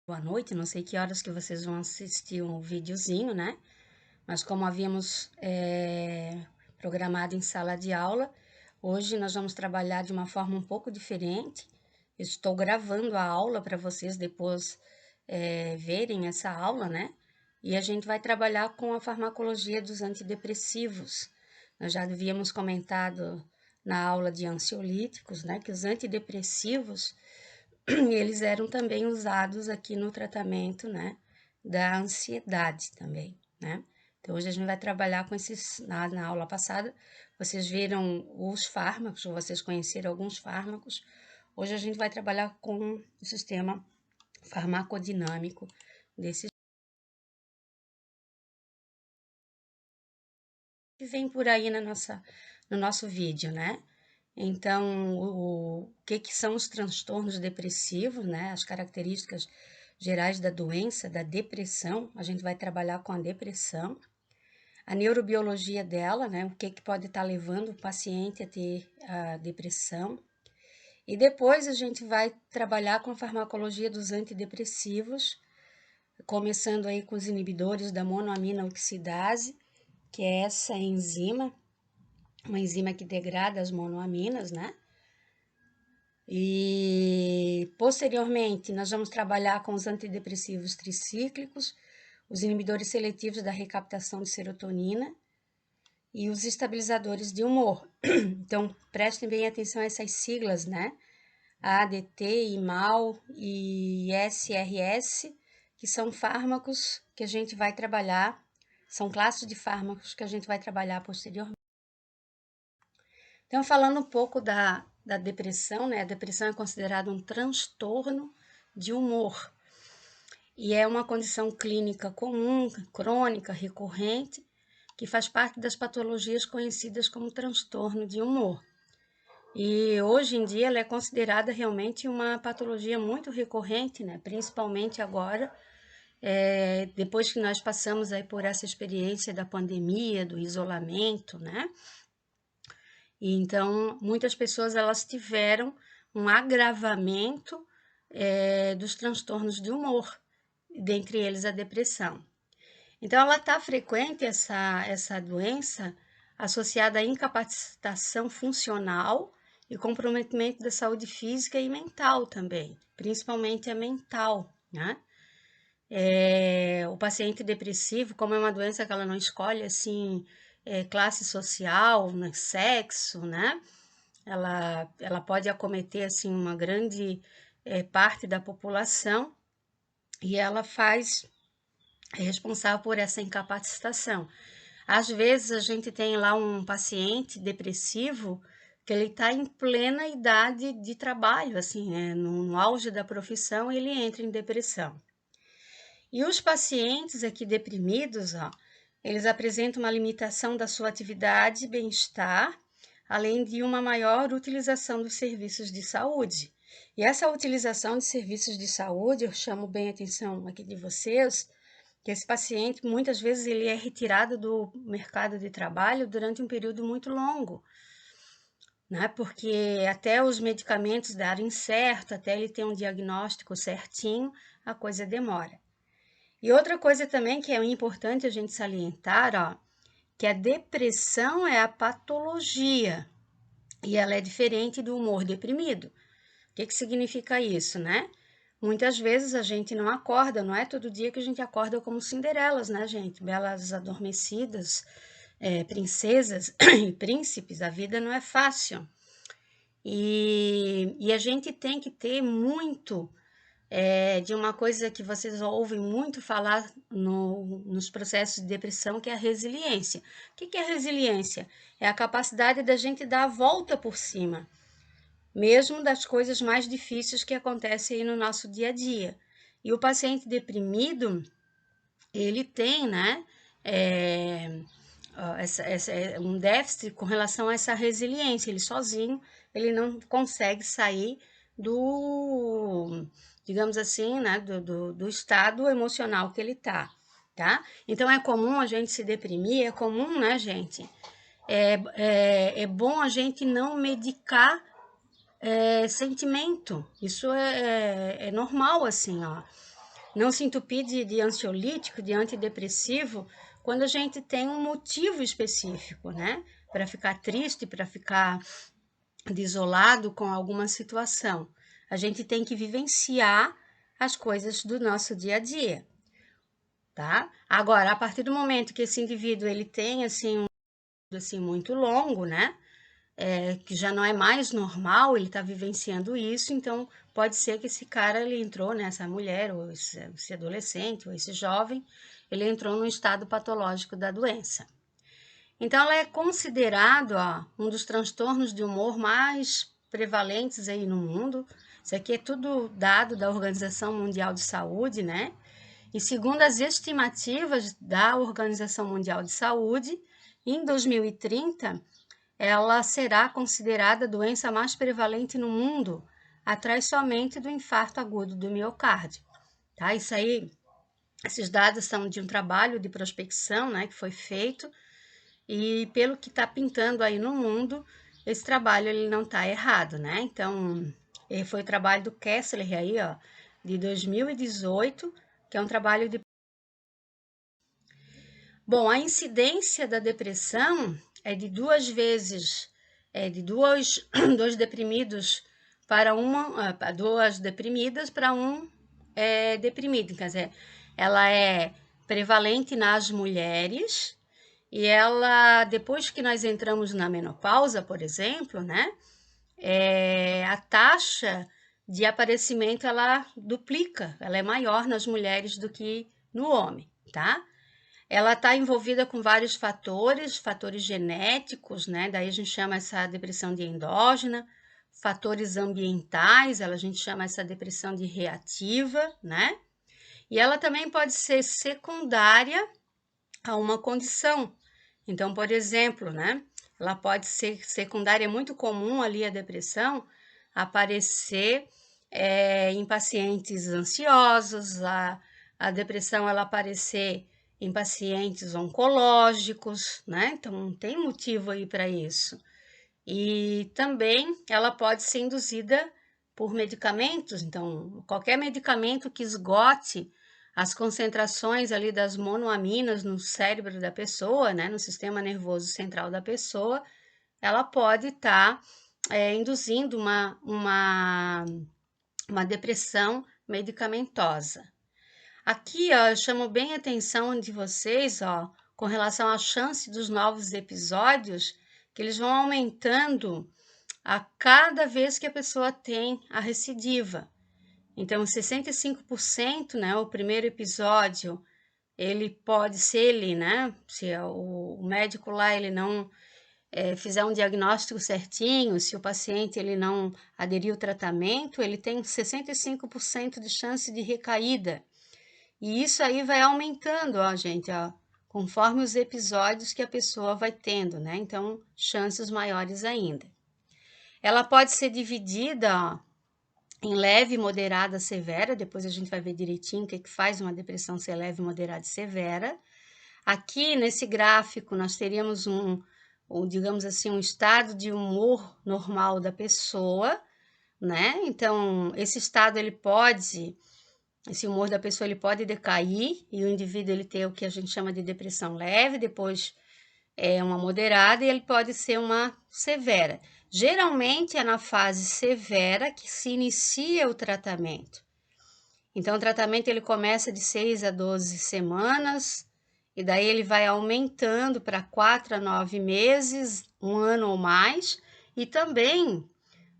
Boa noite, não sei que horas que vocês vão assistir um videozinho, né? Mas como havíamos programado em sala de aula, hoje nós vamos trabalhar de uma forma um pouco diferente. Eu estou gravando a aula para vocês depois verem essa aula, né? E a gente vai trabalhar com a farmacologia dos antidepressivos. Nós já havíamos comentado na aula de ansiolíticos, né? Que os antidepressivos eles eram também usados aqui no tratamento, né, da ansiedade também, né? Então, hoje a gente vai trabalhar com esses, na aula passada, vocês viram os fármacos, vocês conheceram alguns fármacos. Hoje a gente vai trabalhar com o sistema farmacodinâmico desses que vem por aí no nosso vídeo, né? Então, o que são os transtornos depressivos, né? As características gerais da doença, da depressão. A gente vai trabalhar com a depressão, a neurobiologia dela, né? O que pode estar levando o paciente a ter a depressão. E depois a gente vai trabalhar com a farmacologia dos antidepressivos, começando aí com os inibidores da monoamina oxidase, que é essa enzima, uma enzima que degrada as monoaminas, né? E posteriormente nós vamos trabalhar com os antidepressivos tricíclicos, os inibidores seletivos da recaptação de serotonina e os estabilizadores de humor. Então, prestem bem atenção a essas siglas, né? ADT, IMAL e SRS, que são fármacos que a gente vai trabalhar, são classes de fármacos que a gente vai trabalhar posteriormente. Então, falando um pouco da depressão, né? A depressão é considerada um transtorno de humor e é uma condição clínica comum, crônica, recorrente, que faz parte das patologias conhecidas como transtorno de humor. E hoje em dia ela é considerada realmente uma patologia muito recorrente, né? Principalmente agora, depois que nós passamos aí por essa experiência da pandemia, do isolamento, né? E então, muitas pessoas elas tiveram um agravamento dos transtornos de humor, dentre eles a depressão. Então, ela está frequente, essa doença, associada à incapacitação funcional e comprometimento da saúde física e mental também, principalmente a mental, né? O paciente depressivo, como é uma doença que ela não escolhe, assim, classe social, né, sexo, né? Ela pode acometer, assim, uma grande parte da população e ela é responsável por essa incapacitação. Às vezes a gente tem lá um paciente depressivo que ele está em plena idade de trabalho, assim, né? No auge da profissão, ele entra em depressão. E os pacientes aqui deprimidos, ó, eles apresentam uma limitação da sua atividade e bem-estar, além de uma maior utilização dos serviços de saúde. E essa utilização de serviços de saúde, eu chamo bem a atenção aqui de vocês, que esse paciente, muitas vezes, ele é retirado do mercado de trabalho durante um período muito longo, né? Porque até os medicamentos darem certo, até ele ter um diagnóstico certinho, a coisa demora. E outra coisa também que é importante a gente salientar, ó, que a depressão é a patologia e ela é diferente do humor deprimido. O que significa isso, né? Muitas vezes a gente não acorda, não é todo dia que a gente acorda como Cinderelas, né, gente? Belas adormecidas, princesas e príncipes, a vida não é fácil. E a gente tem que ter muito de uma coisa que vocês ouvem muito falar nos processos de depressão, que é a resiliência. O que é resiliência? É a capacidade da gente dar a volta por cima, mesmo das coisas mais difíceis que acontecem aí no nosso dia a dia. E o paciente deprimido, ele tem, né, um déficit com relação a essa resiliência. Ele sozinho, ele não consegue sair do, digamos assim, né, do estado emocional que ele tá? Então, é comum a gente se deprimir, é comum, né, gente? É bom a gente não medicar sentimento. Isso é normal, assim, ó. não se entupir de ansiolítico, de antidepressivo, quando a gente tem um motivo específico, né? Para ficar triste, para ficar desolado com alguma situação. A gente tem que vivenciar as coisas do nosso dia a dia, tá? Agora, a partir do momento que esse indivíduo ele tem assim muito longo, né? Que já não é mais normal, ele está vivenciando isso, então pode ser que esse cara ele entrou, né, essa mulher, ou esse adolescente, ou esse jovem, ele entrou num estado patológico da doença. Então, ela é considerado um dos transtornos de humor mais prevalentes aí no mundo. Isso aqui é tudo dado da Organização Mundial de Saúde, né? E segundo as estimativas da Organização Mundial de Saúde, em 2030, ela será considerada a doença mais prevalente no mundo, atrás somente do infarto agudo do miocárdio. Tá? Isso aí, esses dados são de um trabalho de prospecção, né, que foi feito, e pelo que está pintando aí no mundo, esse trabalho ele não está errado, né? Então, foi o trabalho do Kessler aí, ó, de 2018, que é um trabalho de... Bom, a incidência da depressão é de duas vezes, de dois deprimidos para duas deprimidas para um deprimido. Quer dizer, ela é prevalente nas mulheres e ela, depois que nós entramos na menopausa, por exemplo, né, a taxa de aparecimento ela duplica, ela é maior nas mulheres do que no homem, tá? Ela está envolvida com vários fatores genéticos, né? Daí a gente chama essa depressão de endógena, fatores ambientais, a gente chama essa depressão de reativa, né? E ela também pode ser secundária a uma condição. Então, por exemplo, né? Ela pode ser secundária, é muito comum ali a depressão aparecer em pacientes ansiosos, a depressão ela aparecer em pacientes oncológicos, né? Então, tem motivo aí para isso. E também ela pode ser induzida por medicamentos, então, qualquer medicamento que esgote as concentrações ali das monoaminas no cérebro da pessoa, né, no sistema nervoso central da pessoa, ela pode estar induzindo uma depressão medicamentosa. Aqui, ó, eu chamo bem a atenção de vocês, ó, com relação à chance dos novos episódios, que eles vão aumentando a cada vez que a pessoa tem a recidiva. Então, 65%, né, o primeiro episódio, ele pode ser ele, né, se o médico lá ele não fizer um diagnóstico certinho, se o paciente ele não aderir ao tratamento, ele tem 65% de chance de recaída. E isso aí vai aumentando, ó, gente, ó, conforme os episódios que a pessoa vai tendo, né? Então, chances maiores ainda. Ela pode ser dividida, ó, em leve, moderada, severa. Depois a gente vai ver direitinho o que faz uma depressão ser leve, moderada e severa. Aqui, nesse gráfico, nós teríamos digamos assim, um estado de humor normal da pessoa, né? Então, esse humor da pessoa ele pode decair e o indivíduo ele ter o que a gente chama de depressão leve, depois uma moderada e ele pode ser uma severa. Geralmente é na fase severa que se inicia o tratamento. Então, o tratamento ele começa de 6 a 12 semanas e daí ele vai aumentando para 4 a 9 meses, um ano ou mais. E também,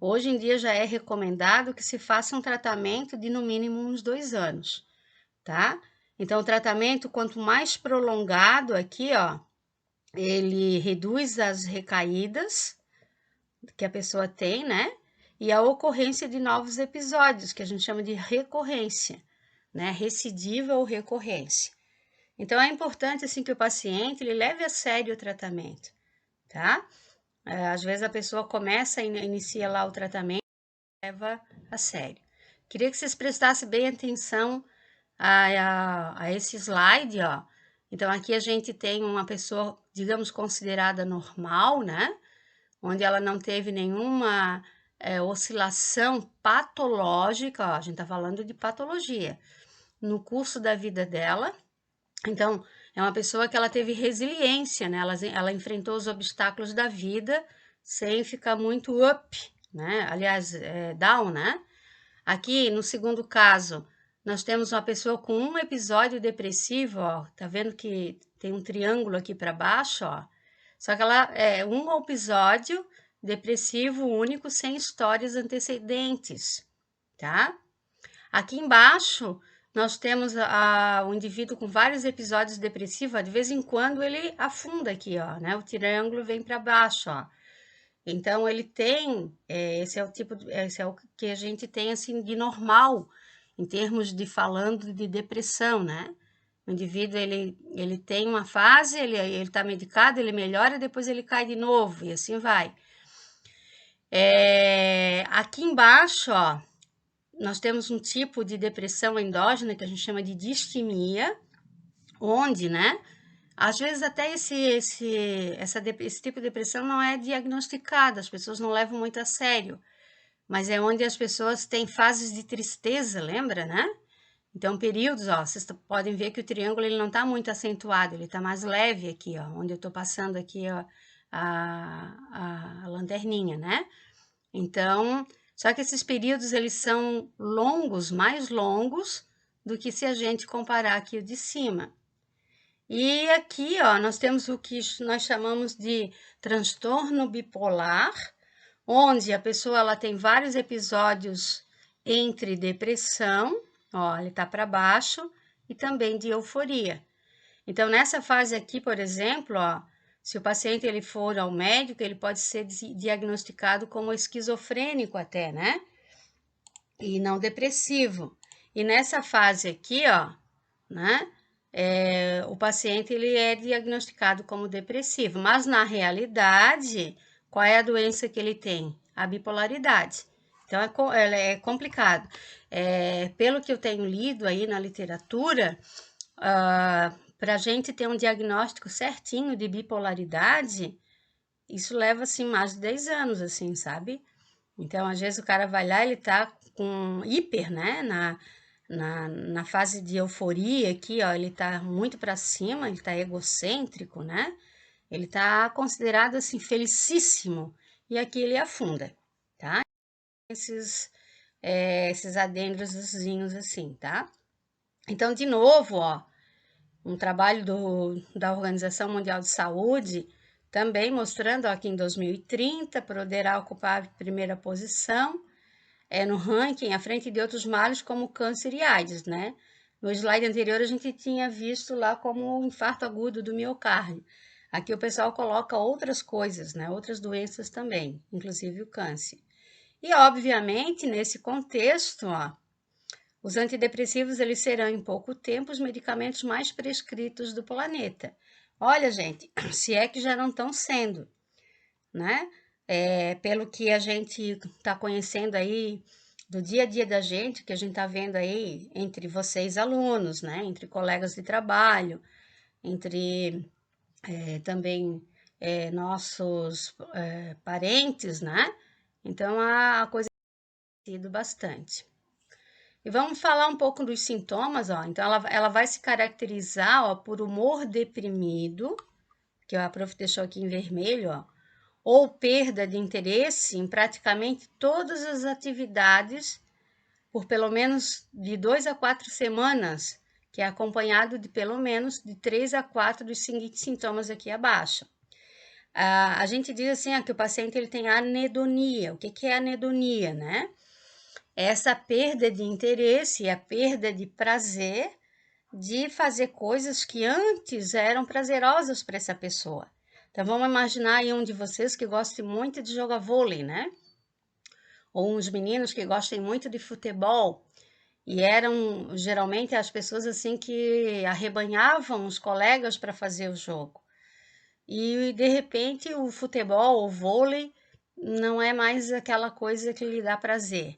hoje em dia já é recomendado que se faça um tratamento de no mínimo uns 2 anos, tá? Então, o tratamento, quanto mais prolongado aqui, ó, ele reduz as recaídas que a pessoa tem, né? E a ocorrência de novos episódios, que a gente chama de recorrência, né? Recidiva ou recorrência. Então, é importante, assim, que o paciente, ele leve a sério o tratamento, tá? Às vezes a pessoa inicia lá o tratamento e leva a sério. Queria que vocês prestassem bem atenção a esse slide, ó. Então, aqui a gente tem uma pessoa, digamos, considerada normal, né? Onde ela não teve nenhuma oscilação patológica, ó, a gente tá falando de patologia. no curso da vida dela. Então, é uma pessoa que ela teve resiliência, né? Ela enfrentou os obstáculos da vida sem ficar muito up, né? Aliás, down, né? Aqui, no segundo caso, nós temos uma pessoa com um episódio depressivo, ó. Tá vendo que tem um triângulo aqui para baixo, ó? Só que ela é um episódio depressivo único sem histórias antecedentes, tá? Aqui embaixo, nós temos o indivíduo com vários episódios depressivos, ó, de vez em quando ele afunda aqui, ó, né? O triângulo vem para baixo, ó. Então, ele tem, esse é o que a gente tem, assim, de normal, em termos de falando de depressão, né? O indivíduo, ele tem uma fase, ele tá medicado, ele melhora, depois ele cai de novo, e assim vai. Aqui embaixo, ó, nós temos um tipo de depressão endógena que a gente chama de distimia, onde, né, às vezes até esse tipo de depressão não é diagnosticado, as pessoas não levam muito a sério, mas é onde as pessoas têm fases de tristeza, lembra, né? Então, períodos, ó, vocês podem ver que o triângulo ele não está muito acentuado, ele está mais leve aqui, ó, onde eu estou passando aqui, ó, a lanterninha, né? Então, só que esses períodos eles são longos, mais longos do que se a gente comparar aqui o de cima. E aqui, ó, nós temos o que nós chamamos de transtorno bipolar, onde a pessoa ela tem vários episódios entre depressão, ó, ele tá para baixo, e também de euforia. Então, nessa fase aqui, por exemplo, ó, se o paciente ele for ao médico, ele pode ser diagnosticado como esquizofrênico até, né? E não depressivo. E nessa fase aqui, ó, né? O paciente ele é diagnosticado como depressivo, mas na realidade, qual é a doença que ele tem? A bipolaridade. Então, é complicado. Pelo que eu tenho lido aí na literatura, para a gente ter um diagnóstico certinho de bipolaridade, isso leva, assim, mais de 10 anos, assim, sabe? Então, às vezes o cara vai lá, ele tá com hiper, né, na fase de euforia aqui, ó, ele tá muito para cima, ele tá egocêntrico, né? Ele tá considerado, assim, felicíssimo, e aqui ele afunda, tá? Esses adendrozinhos assim, tá? Então, de novo, ó, um trabalho da Organização Mundial de Saúde, também mostrando ó, que em 2030 poderá ocupar a primeira posição no ranking, à frente de outros males como câncer e AIDS, né? No slide anterior a gente tinha visto lá como o infarto agudo do miocárdio. Aqui o pessoal coloca outras coisas, né? Outras doenças também, inclusive o câncer. E obviamente nesse contexto, ó, os antidepressivos eles serão em pouco tempo os medicamentos mais prescritos do planeta. Olha, gente, se é que já não estão sendo, né? Pelo que a gente está conhecendo aí do dia a dia da gente, que a gente está vendo aí entre vocês alunos, né? Entre colegas de trabalho, entre também nossos parentes, né? Então a coisa tem sido bastante. E vamos falar um pouco dos sintomas, ó. Então, ela vai se caracterizar, ó, por humor deprimido, que a prof deixou aqui em vermelho, ó, ou perda de interesse em praticamente todas as atividades por pelo menos de 2 a 4 semanas, que é acompanhado de pelo menos de 3 a 4 dos seguintes sintomas aqui abaixo. A gente diz assim, que o paciente ele tem anedonia. O que é anedonia, né? Essa perda de interesse e a perda de prazer de fazer coisas que antes eram prazerosas para essa pessoa. Então, vamos imaginar aí um de vocês que goste muito de jogar vôlei, né? Ou uns meninos que gostem muito de futebol. E eram geralmente as pessoas assim que arrebanhavam os colegas para fazer o jogo. E de repente o futebol, o vôlei, não é mais aquela coisa que lhe dá prazer.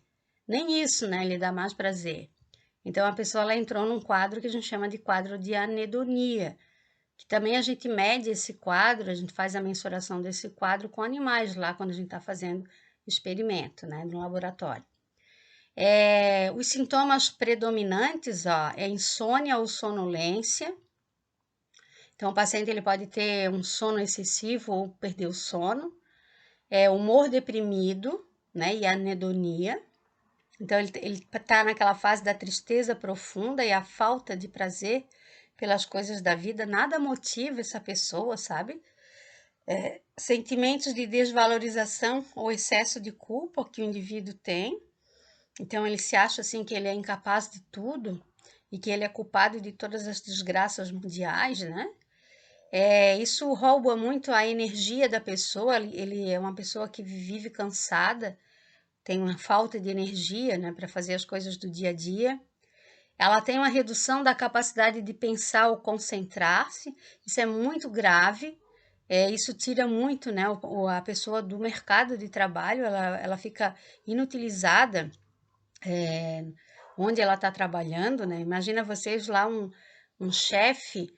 Nem isso, né? Lhe dá mais prazer. Então a pessoa ela entrou num quadro que a gente chama de quadro de anedonia, que também a gente mede esse quadro, a gente faz a mensuração desse quadro com animais lá quando a gente está fazendo experimento, né, no laboratório. Os sintomas predominantes, ó, é insônia ou sonolência. Então, o paciente ele pode ter um sono excessivo ou perder o sono. Humor deprimido, né, e anedonia. Então, ele está naquela fase da tristeza profunda e a falta de prazer pelas coisas da vida. Nada motiva essa pessoa, sabe? Sentimentos de desvalorização ou excesso de culpa que o indivíduo tem. Então, ele se acha assim que ele é incapaz de tudo e que ele é culpado de todas as desgraças mundiais, né? Isso rouba muito a energia da pessoa. Ele é uma pessoa que vive cansada, tem uma falta de energia, né, para fazer as coisas do dia a dia. Ela tem uma redução da capacidade de pensar ou concentrar-se. Isso é muito grave. Isso tira muito, né, a pessoa do mercado de trabalho. Ela fica inutilizada onde ela está trabalhando, né? Imagina vocês lá um chefe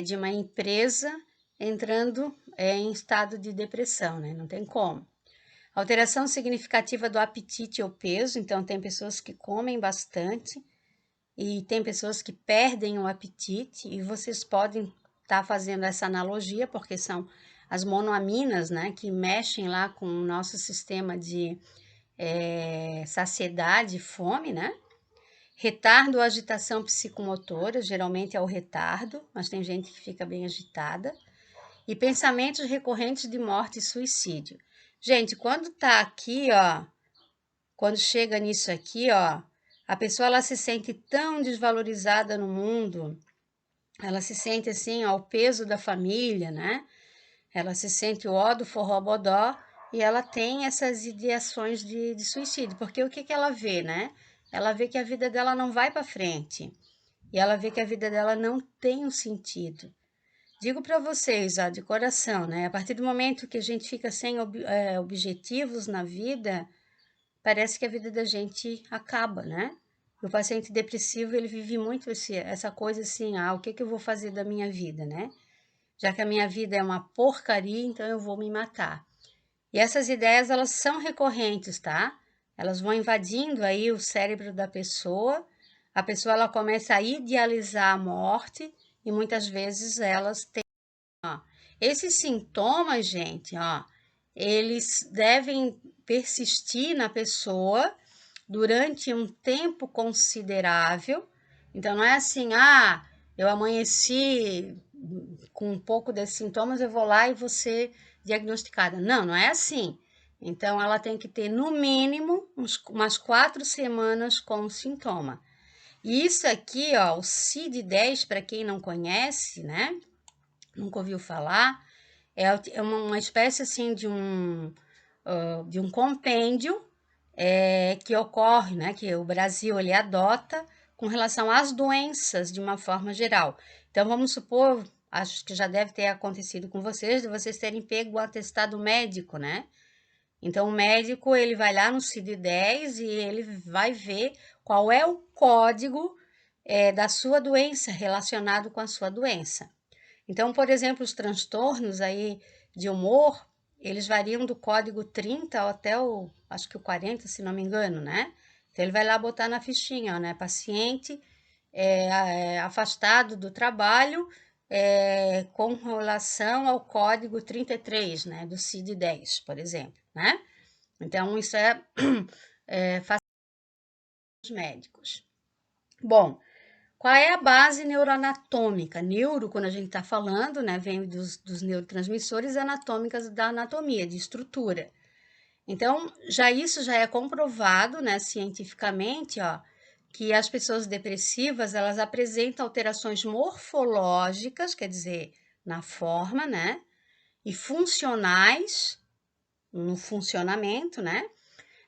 de uma empresa entrando em estado de depressão, né? Não tem como. Alteração significativa do apetite ou peso, então tem pessoas que comem bastante e tem pessoas que perdem o apetite, e vocês podem estar fazendo essa analogia, porque são as monoaminas, né, que mexem lá com o nosso sistema de saciedade e fome, né? Retardo ou agitação psicomotora, geralmente é o retardo, mas tem gente que fica bem agitada. E pensamentos recorrentes de morte e suicídio. Gente, quando tá aqui, ó, quando chega nisso aqui, ó, a pessoa ela se sente tão desvalorizada no mundo, ela se sente assim, ó, o peso da família, né? Ela se sente o ó do forró-bodó e ela tem essas ideações de suicídio, porque o que que ela vê, né? Ela vê que a vida dela não vai para frente e ela vê que a vida dela não tem um sentido. Digo para vocês, ó, de coração, né? A partir do momento que a gente fica sem objetivos na vida, parece que a vida da gente acaba, né? O paciente depressivo, ele vive muito essa coisa assim, o que que eu vou fazer da minha vida, né? Já que a minha vida é uma porcaria, então eu vou me matar. E essas ideias, elas são recorrentes, tá? Elas vão invadindo aí o cérebro da pessoa, a pessoa ela começa a idealizar a morte e muitas vezes elas têm. Esses sintomas, gente, ó, eles devem persistir na pessoa durante um tempo considerável. Então, não é assim, eu amanheci com um pouco desses sintomas, eu vou lá e vou ser diagnosticada. Não, não é assim. Então, ela tem que ter, no mínimo, umas 4 semanas com sintoma. E isso aqui, ó, o CID-10, para quem não conhece, né? Nunca ouviu falar, é uma espécie assim de um compêndio que ocorre, né, que o Brasil ele adota com relação às doenças de uma forma geral. Então vamos supor, acho que já deve ter acontecido com vocês, de vocês terem pego o atestado médico, né? Então o médico ele vai lá no CID-10 e ele vai ver qual é o código da sua doença relacionado com a sua doença. Então, por exemplo, os transtornos aí de humor, eles variam do código 30 até acho que o 40, se não me engano, né? Então, ele vai lá botar na fichinha, né? Paciente afastado do trabalho com relação ao código 33, né? Do CID-10, por exemplo, né? Então, isso faz os médicos. Bom, qual é a base neuroanatômica? Neuro, quando a gente está falando, né, vem dos neurotransmissores anatômicas da anatomia, de estrutura. Então, isso já é comprovado, né, cientificamente, ó, que as pessoas depressivas, elas apresentam alterações morfológicas, quer dizer, na forma, né, e funcionais, no funcionamento, né,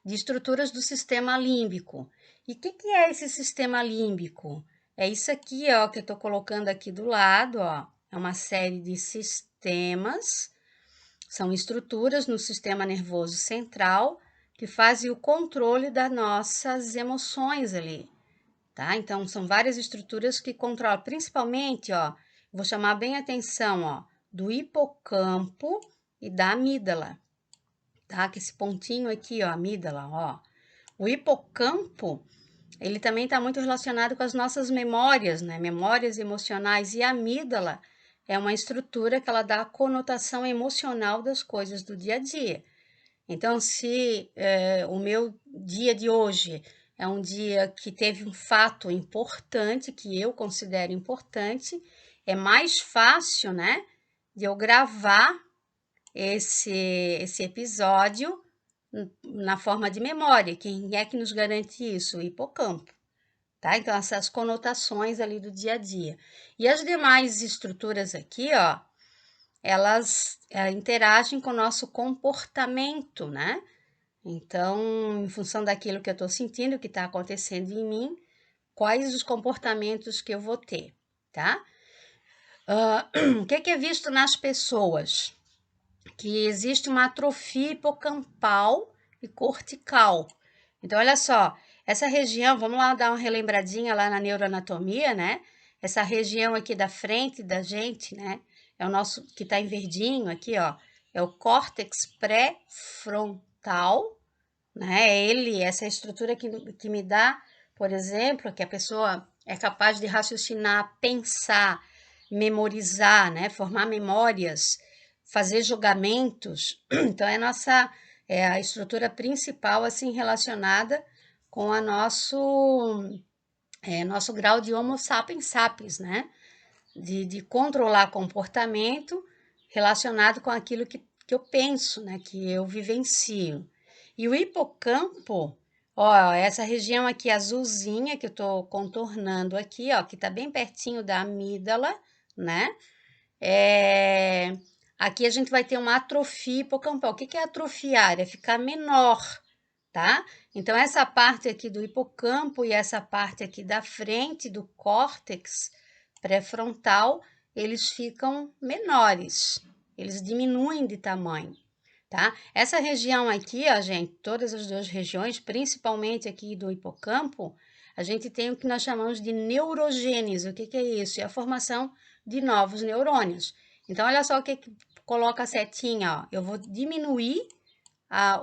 de estruturas do sistema límbico. E o que é esse sistema límbico? É isso aqui, ó, que eu estou colocando aqui do lado, ó. É uma série de sistemas, são estruturas no sistema nervoso central que fazem o controle das nossas emoções ali, tá? Então, são várias estruturas que controlam, principalmente, ó, vou chamar bem a atenção, ó, do hipocampo e da amígdala, tá? Que esse pontinho aqui, ó, amígdala, ó. O hipocampo, ele também está muito relacionado com as nossas memórias, né? Memórias emocionais. E a amígdala é uma estrutura que ela dá a conotação emocional das coisas do dia a dia. Então, se o meu dia de hoje é um dia que teve um fato importante, que eu considero importante, é mais fácil, né, de eu gravar esse episódio na forma de memória. Quem é que nos garante isso? O hipocampo, tá? Então, essas conotações ali do dia a dia. E as demais estruturas aqui, ó, elas interagem com o nosso comportamento, né? Então, em função daquilo que eu estou sentindo, que está acontecendo em mim, quais os comportamentos que eu vou ter, tá? O que é visto nas pessoas? Que existe uma atrofia hipocampal e cortical. Então, olha só, essa região, vamos lá dar uma relembradinha lá na neuroanatomia, né? Essa região aqui da frente da gente, né? É o nosso, que está em verdinho aqui, ó, é o córtex pré-frontal, né? É ele, essa estrutura que me dá, por exemplo, que a pessoa é capaz de raciocinar, pensar, memorizar, né? Formar memórias, fazer julgamentos. Então, é a estrutura principal, assim, relacionada com a nosso grau de Homo sapiens sapiens, né? De controlar comportamento relacionado com aquilo que eu penso, né? Que eu vivencio. E o hipocampo, ó, essa região aqui azulzinha que eu tô contornando aqui, ó, que tá bem pertinho da amígdala, né? Aqui a gente vai ter uma atrofia hipocampal. O que é atrofiar? É ficar menor, tá? Então, essa parte aqui do hipocampo e essa parte aqui da frente do córtex pré-frontal, eles ficam menores, eles diminuem de tamanho, tá? Essa região aqui, ó, gente, todas as duas regiões, principalmente aqui do hipocampo, a gente tem o que nós chamamos de neurogênese. O que é isso? É a formação de novos neurônios. Então, olha só o que coloca a setinha, ó. Eu vou diminuir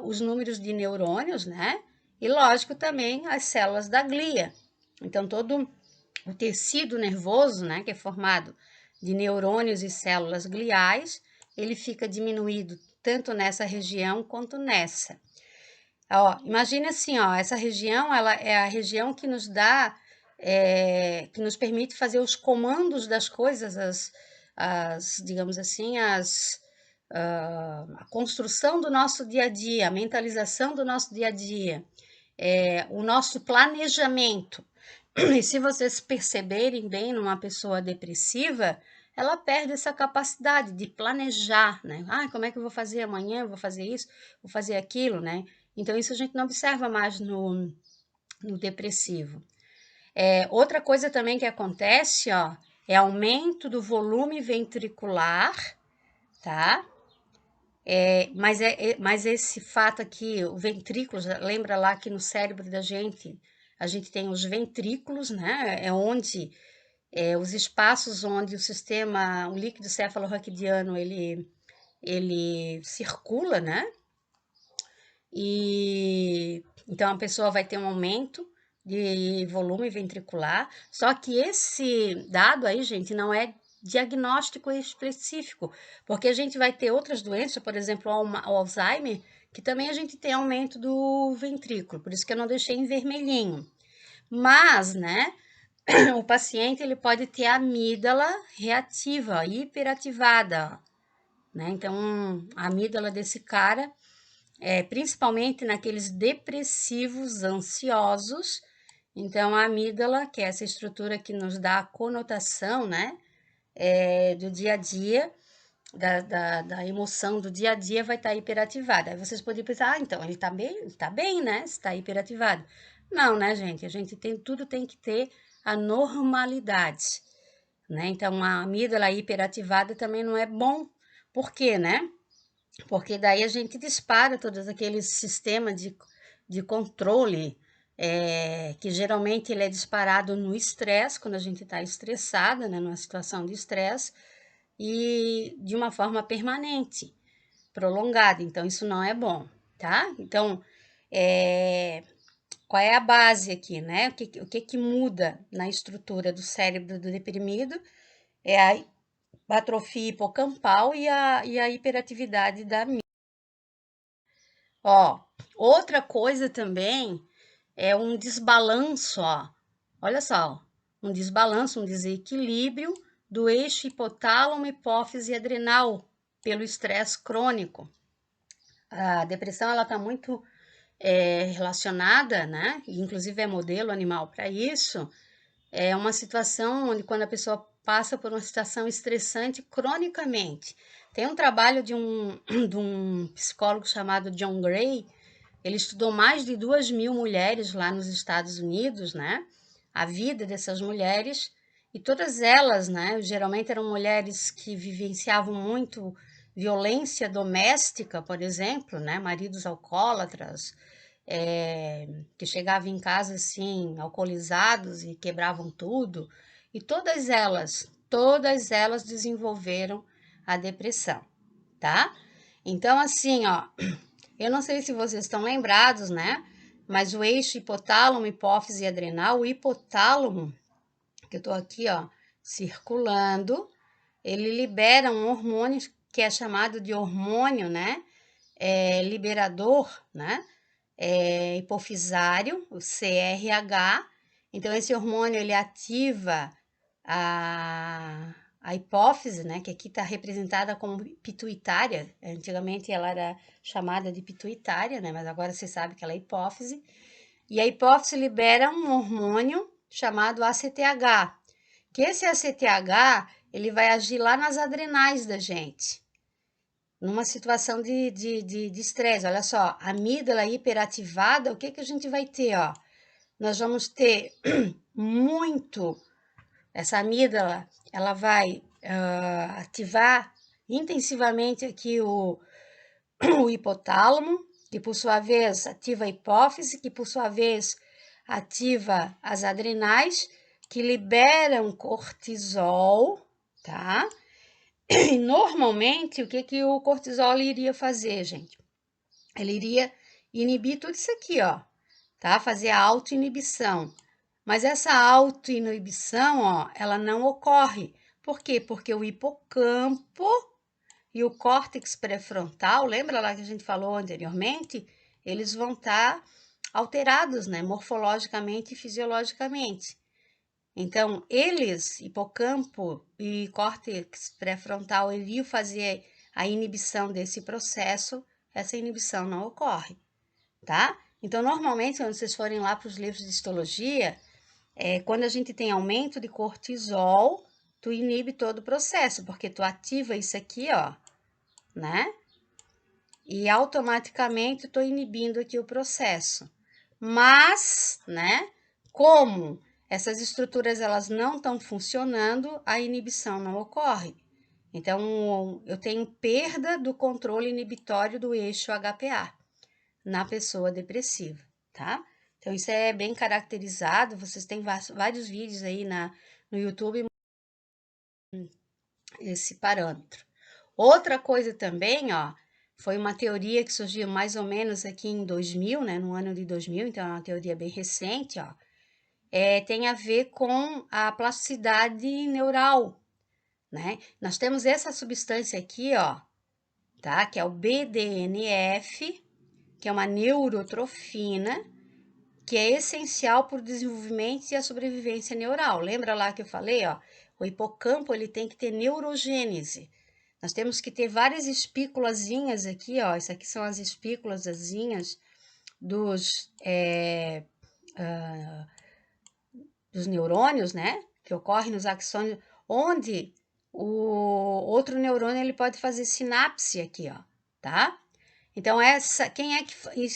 os números de neurônios, né? E, lógico, também as células da glia. Então, todo o tecido nervoso, né, que é formado de neurônios e células gliais, ele fica diminuído tanto nessa região quanto nessa. Ó, imagine assim, ó, essa região, ela é a região que nos dá, que nos permite fazer os comandos das coisas, digamos assim, a construção do nosso dia a dia, a mentalização do nosso dia a dia, o nosso planejamento. E se vocês perceberem bem numa pessoa depressiva, ela perde essa capacidade de planejar, né? Ah, como é que eu vou fazer amanhã? Eu vou fazer isso, vou fazer aquilo, né? Então, isso a gente não observa mais no depressivo. Outra coisa também que acontece, ó, é aumento do volume ventricular, tá? Mas esse fato aqui, o ventrículo, lembra lá que no cérebro da gente, a gente tem os ventrículos, né? É onde, os espaços onde o líquido cefalorraquidiano, ele circula, né? E então a pessoa vai ter um aumento de volume ventricular, só que esse dado aí, gente, não é diagnóstico específico, porque a gente vai ter outras doenças, por exemplo, o Alzheimer, que também a gente tem aumento do ventrículo, por isso que eu não deixei em vermelhinho. Mas, né, o paciente ele pode ter a amígdala reativa, hiperativada, né? Então, a amígdala desse cara principalmente naqueles depressivos ansiosos. Então, a amígdala, que é essa estrutura que nos dá a conotação, né, do dia a dia, da emoção do dia a dia, vai estar hiperativada. Aí vocês podem pensar, então, ele está bem, né, se está hiperativado. Não, né, gente? Tudo tem que ter a normalidade, né? Então, a amígdala hiperativada também não é bom. Por quê, né? Porque daí a gente dispara todos aqueles sistemas de controle, que geralmente ele é disparado no estresse, quando a gente está estressada, né, numa situação de estresse, e de uma forma permanente, prolongada. Então, isso não é bom, tá? Então, qual é a base aqui, né? O que muda na estrutura do cérebro do deprimido é a atrofia hipocampal e a hiperatividade da amígdala. Ó, outra coisa também é um desbalanço, ó. Olha só, um desbalanço, um desequilíbrio do eixo hipotálamo, hipófise e adrenal pelo estresse crônico. A depressão, ela está muito relacionada, né? Inclusive é modelo animal para isso. É uma situação onde quando a pessoa passa por uma situação estressante cronicamente. Tem um trabalho de um psicólogo chamado John Gray. Ele estudou mais de 2.000 mulheres lá nos Estados Unidos, né? A vida dessas mulheres, e todas elas, né? Geralmente eram mulheres que vivenciavam muito violência doméstica, por exemplo, né? Maridos alcoólatras, que chegavam em casa assim, alcoolizados e quebravam tudo. E todas elas desenvolveram a depressão, tá? Então, assim, ó, eu não sei se vocês estão lembrados, né? Mas o eixo hipotálamo, hipófise e adrenal, o hipotálamo, que eu tô aqui, ó, circulando, ele libera um hormônio que é chamado de hormônio, né? Liberador, né? Hipofisário, o CRH. Então, esse hormônio, ele ativa a hipófise, né, que aqui está representada como pituitária. Antigamente ela era chamada de pituitária, né, mas agora você sabe que ela é hipófise. E a hipófise libera um hormônio chamado ACTH, que esse ACTH, ele vai agir lá nas adrenais da gente. Numa situação de estresse, olha só, amígdala hiperativada, o que a gente vai ter, ó? Nós vamos ter essa amígdala, ela vai ativar intensivamente aqui o hipotálamo, que por sua vez ativa a hipófise, que por sua vez ativa as adrenais, que liberam cortisol, tá? E normalmente, o que o cortisol iria fazer, gente? Ele iria inibir tudo isso aqui, ó, tá? Fazer a autoinibição. Mas essa autoinibição, ó, ela não ocorre. Por quê? Porque o hipocampo e o córtex pré-frontal, lembra lá que a gente falou anteriormente? Eles vão estar alterados, né? Morfologicamente e fisiologicamente. Então, eles, hipocampo e córtex pré-frontal, iriam fazer a inibição desse processo, essa inibição não ocorre, tá? Então, normalmente, quando vocês forem lá para os livros de histologia, quando a gente tem aumento de cortisol, tu inibe todo o processo, porque tu ativa isso aqui, ó, né? E automaticamente tô inibindo aqui o processo. Mas, né, como essas estruturas elas não estão funcionando, a inibição não ocorre. Então, eu tenho perda do controle inibitório do eixo HPA na pessoa depressiva, tá? Então, isso é bem caracterizado, vocês têm vários vídeos aí no YouTube esse parâmetro. Outra coisa também, ó, foi uma teoria que surgiu mais ou menos aqui em 2000, né, no ano de 2000, então é uma teoria bem recente, ó, tem a ver com a plasticidade neural, né? Nós temos essa substância aqui, ó, tá? Que é o BDNF, que é uma neurotrofina, que é essencial para o desenvolvimento e a sobrevivência neural. Lembra lá que eu falei, ó? O hipocampo, ele tem que ter neurogênese. Nós temos que ter várias espículazinhas aqui, ó. Isso aqui são as espículazinhas dos neurônios, né? Que ocorrem nos axônios, onde o outro neurônio ele pode fazer sinapse aqui, ó, tá? Então,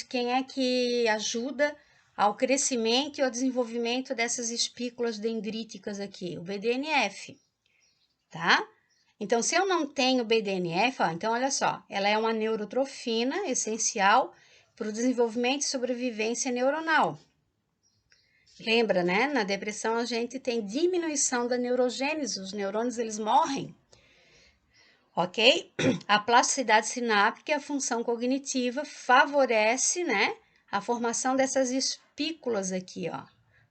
quem é que ajuda ao crescimento e ao desenvolvimento dessas espículas dendríticas aqui? O BDNF, tá? Então, se eu não tenho BDNF, ó, então olha só, ela é uma neurotrofina essencial para o desenvolvimento e sobrevivência neuronal. Lembra, né? Na depressão a gente tem diminuição da neurogênese, os neurônios eles morrem. Ok? A plasticidade sináptica e a função cognitiva favorece, né, a formação dessas espículas aqui, ó.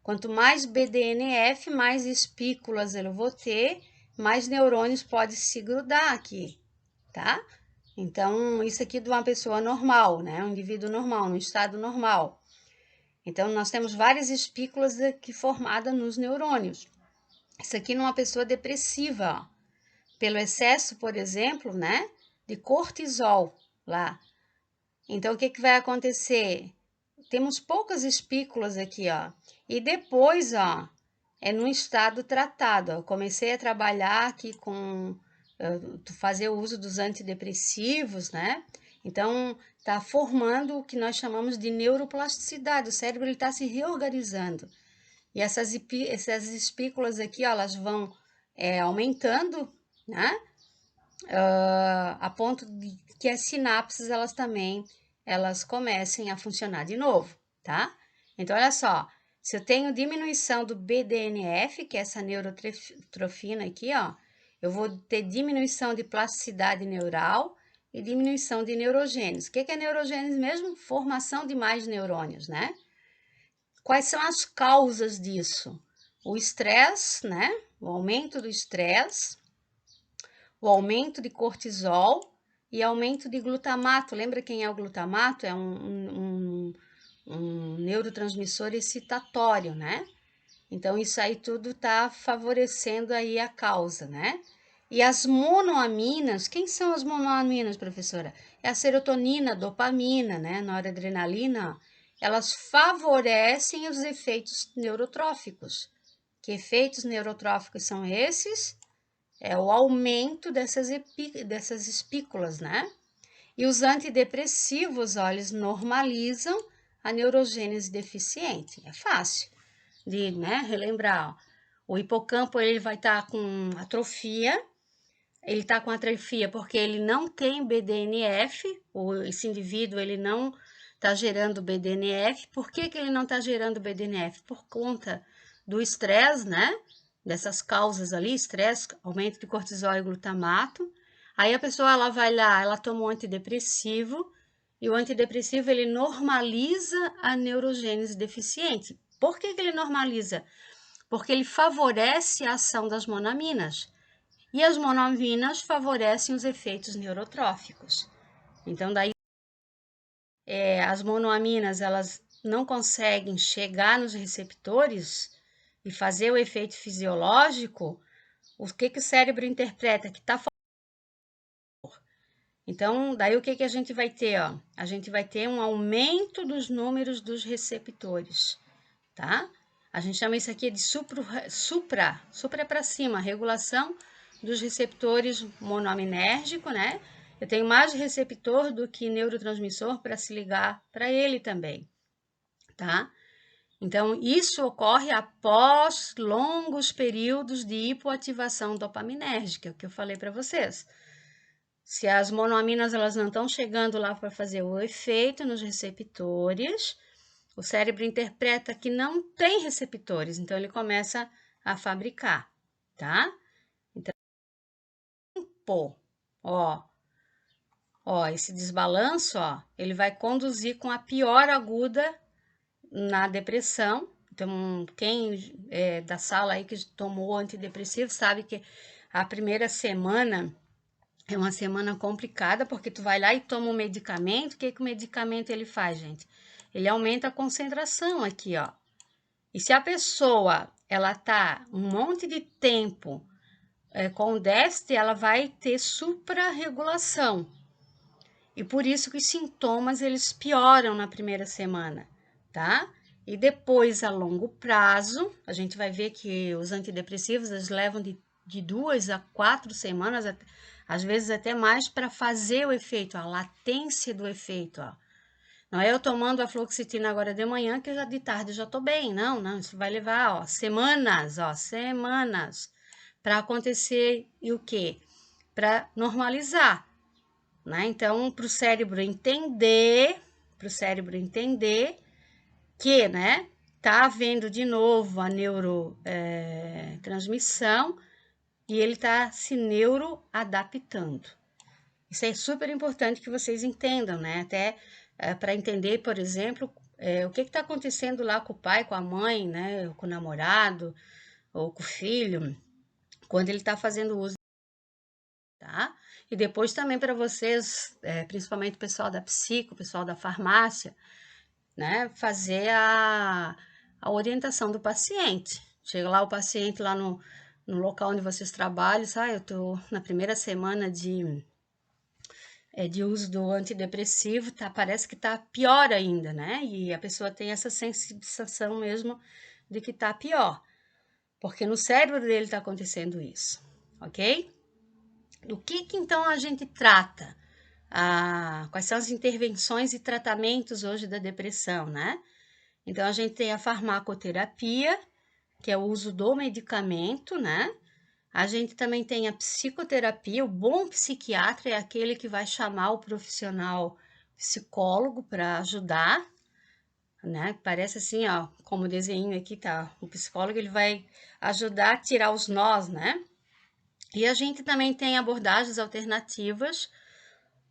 Quanto mais BDNF, mais espículas eu vou ter, mais neurônios pode se grudar aqui, tá? Então, isso aqui de uma pessoa normal, né? Um indivíduo normal, no estado normal. Então, nós temos várias espículas aqui formadas nos neurônios. Isso aqui numa pessoa depressiva, ó. Pelo excesso, por exemplo, né? De cortisol lá. Então, o que que vai acontecer? Temos poucas espículas aqui, ó. E depois, ó, é num estado tratado. Eu comecei a trabalhar aqui com fazer o uso dos antidepressivos, né? Então, tá formando o que nós chamamos de neuroplasticidade. O cérebro está se reorganizando. E essas espículas aqui, ó, elas vão aumentando, né? A ponto de que as sinapses, elas comecem a funcionar de novo, tá? Então, olha só, se eu tenho diminuição do BDNF, que é essa neurotrofina aqui, ó, eu vou ter diminuição de plasticidade neural e diminuição de neurogênese. O que é neurogênese mesmo? Formação de mais neurônios, né? Quais são as causas disso? O estresse, né? O aumento do estresse, o aumento de cortisol e aumento de glutamato. Lembra quem é o glutamato? É um neurotransmissor excitatório, né? Então, isso aí tudo está favorecendo aí a causa, né? E as monoaminas, quem são as monoaminas, professora? É a serotonina, a dopamina, né? Noradrenalina, elas favorecem os efeitos neurotróficos. Que efeitos neurotróficos são esses? É o aumento dessas espículas, né? E os antidepressivos, ó, eles normalizam a neurogênese deficiente. É fácil de, né, relembrar. Ó. O hipocampo, ele vai estar com atrofia. Ele está com atrofia porque ele não tem BDNF. Esse indivíduo, ele não está gerando BDNF. Por que ele não está gerando BDNF? Por conta do estresse, né? Dessas causas ali, estresse, aumento de cortisol e glutamato. Aí a pessoa, ela vai lá, ela toma um antidepressivo, e o antidepressivo, ele normaliza a neurogênese deficiente. Por que ele normaliza? Porque ele favorece a ação das monaminas. E as monaminas favorecem os efeitos neurotróficos. Então, daí, as monoaminas, elas não conseguem chegar nos receptores e fazer o efeito fisiológico. O que o cérebro interpreta? Que está faltando. Então, daí o que a gente vai ter? Ó? A gente vai ter um aumento dos números dos receptores, tá? A gente chama isso aqui de supra é para cima, regulação dos receptores monoaminérgico, né? Eu tenho mais receptor do que neurotransmissor para se ligar para ele também, tá? Então, isso ocorre após longos períodos de hipoativação dopaminérgica, que eu falei para vocês. Se as monoaminas elas não estão chegando lá para fazer o efeito nos receptores, o cérebro interpreta que não tem receptores, então ele começa a fabricar, tá? Então, esse desbalanço, ó, ele vai conduzir com a pior aguda na depressão. Então, quem é da sala aí que tomou antidepressivo sabe que a primeira semana é uma semana complicada, porque tu vai lá e toma um medicamento. O que o medicamento ele faz, gente? Ele aumenta a concentração aqui, ó. E se a pessoa, ela tá um monte de tempo com déficit, ela vai ter suprarregulação. E por isso que os sintomas, eles pioram na primeira semana, tá? E depois, a longo prazo, a gente vai ver que os antidepressivos, eles levam de 2 a 4 semanas, às vezes até mais, para fazer o efeito, a latência do efeito, ó. Não é eu tomando a fluoxetina agora de manhã, que já de tarde já tô bem. Não, isso vai levar, ó, semanas para acontecer e o quê? Para normalizar, né? Então, para o cérebro entender que, né, tá havendo de novo a neurotransmissão e ele tá se neuroadaptando. Isso é super importante que vocês entendam, né? Até para entender, por exemplo, o que está acontecendo lá com o pai, com a mãe, né, com o namorado ou com o filho, quando ele está fazendo uso, tá? E depois também para vocês, principalmente o pessoal da psico, o pessoal da farmácia, né, fazer a orientação do paciente. Chega lá o paciente lá no local onde vocês trabalham, sabe? Eu tô na primeira semana de uso do antidepressivo, tá? Parece que tá pior ainda, né? E a pessoa tem essa sensação mesmo de que tá pior, porque no cérebro dele tá acontecendo isso, ok? Do que então a gente trata? Quais são as intervenções e tratamentos hoje da depressão, né? Então, a gente tem a farmacoterapia, que é o uso do medicamento, né? A gente também tem a psicoterapia. O bom psiquiatra é aquele que vai chamar o profissional psicólogo para ajudar, né? Parece assim, ó, como o desenho aqui tá. O psicólogo ele vai ajudar a tirar os nós, né? E a gente também tem abordagens alternativas,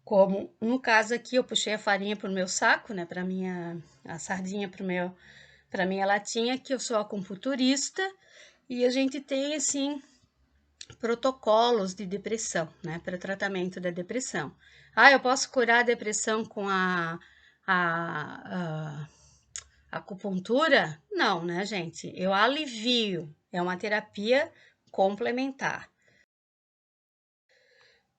como no caso aqui eu puxei a farinha para o meu saco, né? A sardinha para minha latinha, que eu sou acupunturista, e a gente tem assim protocolos de depressão, né, para tratamento da depressão. Eu posso curar a depressão com a acupuntura? Não, né, gente? Eu alivio, é uma terapia complementar.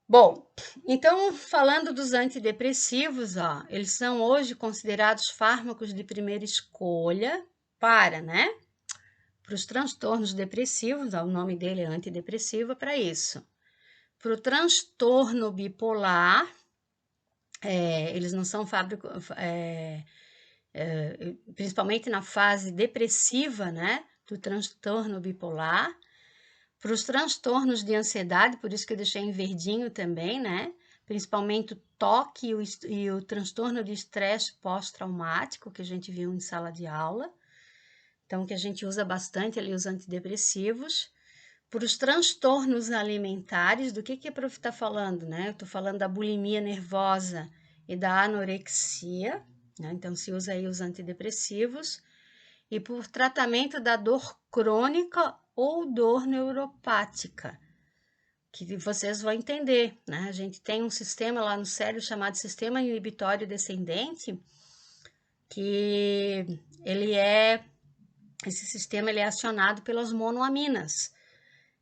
Bom, então falando dos antidepressivos, ó, eles são hoje considerados fármacos de primeira escolha né, para os transtornos depressivos, ó, o nome dele é antidepressivo para isso. Para o transtorno bipolar, eles não são principalmente na fase depressiva, né, do transtorno bipolar. Para os transtornos de ansiedade, por isso que eu deixei em verdinho também, né? Principalmente o toque e o transtorno de estresse pós-traumático, que a gente viu em sala de aula. Então, que a gente usa bastante ali os antidepressivos. Para os transtornos alimentares, do que a prof está falando, né? Eu estou falando da bulimia nervosa e da anorexia, né? Então, se usa aí os antidepressivos. E por tratamento da dor crônica ou dor neuropática, que vocês vão entender, né? A gente tem um sistema lá no cérebro chamado sistema inibitório descendente, que esse sistema ele é acionado pelas monoaminas.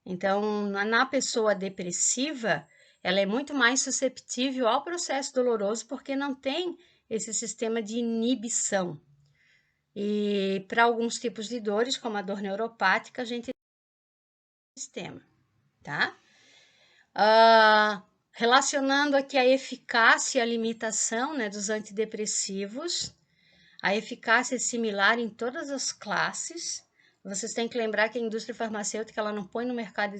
Então, na pessoa depressiva, ela é muito mais susceptível ao processo doloroso porque não tem esse sistema de inibição. E para alguns tipos de dores, como a dor neuropática, a gente tem esse sistema, tá? Relacionando aqui a eficácia e a limitação, né, dos antidepressivos, a eficácia é similar em todas as classes. Vocês têm que lembrar que a indústria farmacêutica ela não põe no mercado,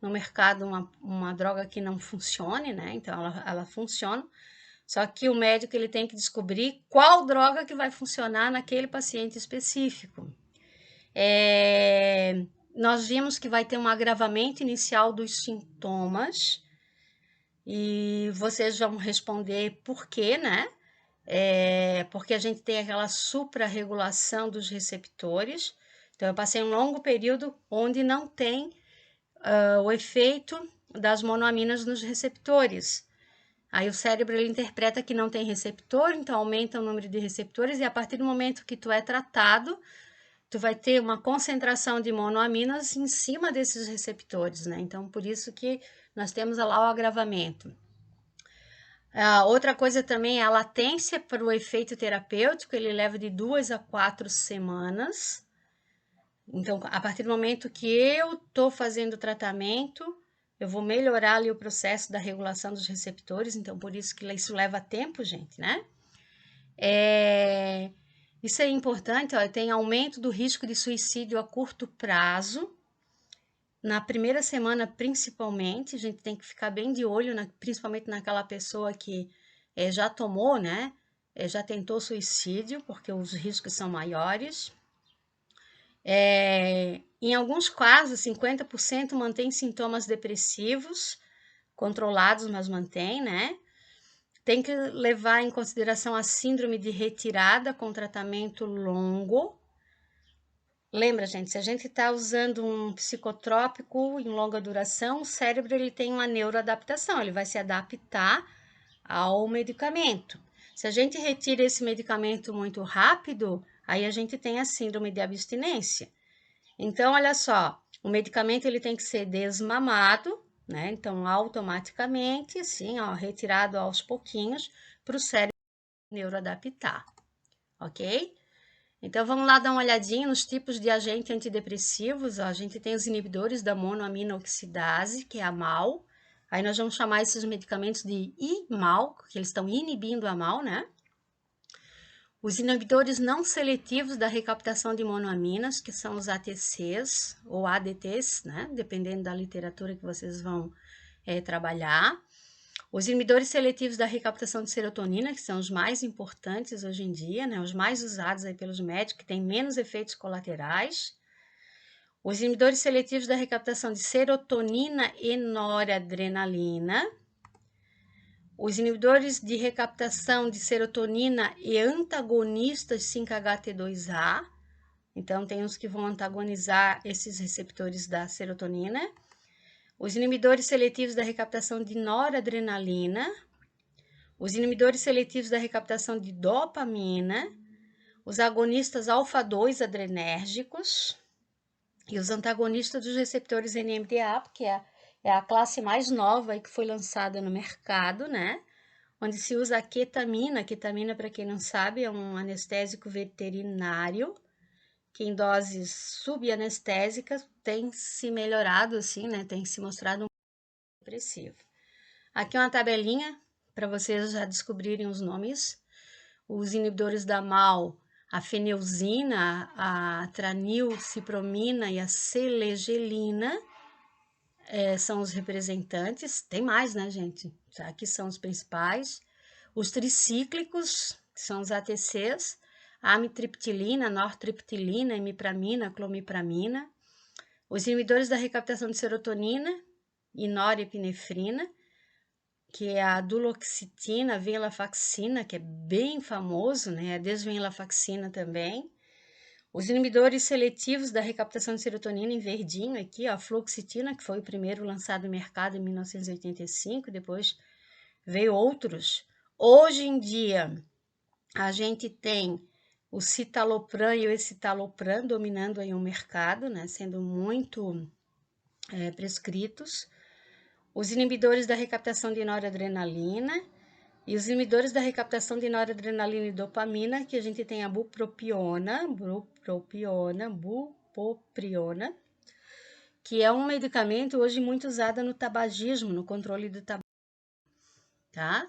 no mercado uma droga que não funcione, né? Então ela funciona. Só que o médico ele tem que descobrir qual droga que vai funcionar naquele paciente específico. Nós vimos que vai ter um agravamento inicial dos sintomas e vocês vão responder por quê, né? Porque a gente tem aquela suprarregulação dos receptores. Então, eu passei um longo período onde não tem o efeito das monoaminas nos receptores. Aí o cérebro ele interpreta que não tem receptor, então aumenta o número de receptores e a partir do momento que tu é tratado, tu vai ter uma concentração de monoaminas em cima desses receptores, né? Então, por isso que nós temos lá o agravamento. Outra coisa também é a latência para o efeito terapêutico, ele leva de 2 a 4 semanas. Então, a partir do momento que eu estou fazendo o tratamento, eu vou melhorar ali o processo da regulação dos receptores, então por isso que isso leva tempo, gente, né? Isso é importante, ó, tem aumento do risco de suicídio a curto prazo. Na primeira semana, principalmente, a gente tem que ficar bem de olho, principalmente naquela pessoa que já tomou, né? Já tentou suicídio, porque os riscos são maiores. Em alguns casos, 50% mantém sintomas depressivos, controlados, mas mantém, né? Tem que levar em consideração a síndrome de retirada com tratamento longo. Lembra, gente, se a gente está usando um psicotrópico em longa duração, o cérebro ele tem uma neuroadaptação, ele vai se adaptar ao medicamento. Se a gente retira esse medicamento muito rápido, aí a gente tem a síndrome de abstinência. Então, olha só, o medicamento ele tem que ser desmamado, né? Então, automaticamente, assim, ó, retirado aos pouquinhos para o cérebro neuroadaptar, ok? Então, vamos lá dar uma olhadinha nos tipos de agentes antidepressivos. Ó, a gente tem os inibidores da monoaminoxidase, que é a MAO. Aí nós vamos chamar esses medicamentos de IMAL, que eles estão inibindo a MAO, né? Os inibidores não seletivos da recaptação de monoaminas, que são os ATCs ou ADTs, né? Dependendo da literatura que vocês vão trabalhar. Os inibidores seletivos da recaptação de serotonina, que são os mais importantes hoje em dia, né? Os mais usados aí pelos médicos, que têm menos efeitos colaterais. Os inibidores seletivos da recaptação de serotonina e noradrenalina. Os inibidores de recaptação de serotonina e antagonistas 5-HT2A. Então, tem uns que vão antagonizar esses receptores da serotonina. Os inibidores seletivos da recaptação de noradrenalina. Os inibidores seletivos da recaptação de dopamina. Os agonistas alfa-2 adrenérgicos. E os antagonistas dos receptores NMDA, que é a classe mais nova que foi lançada no mercado, né? Onde se usa a ketamina. Ketamina, para quem não sabe, é um anestésico veterinário que em doses subanestésicas tem se melhorado, assim, né? Tem se mostrado um depressivo. Aqui uma tabelinha para vocês já descobrirem os nomes. Os inibidores da MAO, a feneuzina, a tranilcipromina e a selegelina são os representantes. Tem mais, né, gente? Aqui são os principais. Os tricíclicos, que são os ATCs, a amitriptilina, nortriptilina, imipramina, clomipramina. Os inibidores da recaptação de serotonina e norepinefrina, que é a duloxetina, venlafaxina, que é bem famoso, né? A desvenlafaxina também. Os inibidores seletivos da recaptação de serotonina em verdinho aqui, ó, a fluoxetina, que foi o primeiro lançado no mercado em 1985, depois veio outros. Hoje em dia, a gente tem o citalopram e o escitalopram dominando aí o mercado, né? Sendo muito prescritos. Os inibidores da recaptação de noradrenalina e os inibidores da recaptação de noradrenalina e dopamina, que a gente tem a bupropiona, bupropiona, que é um medicamento hoje muito usado no tabagismo, no controle do tabagismo, tá?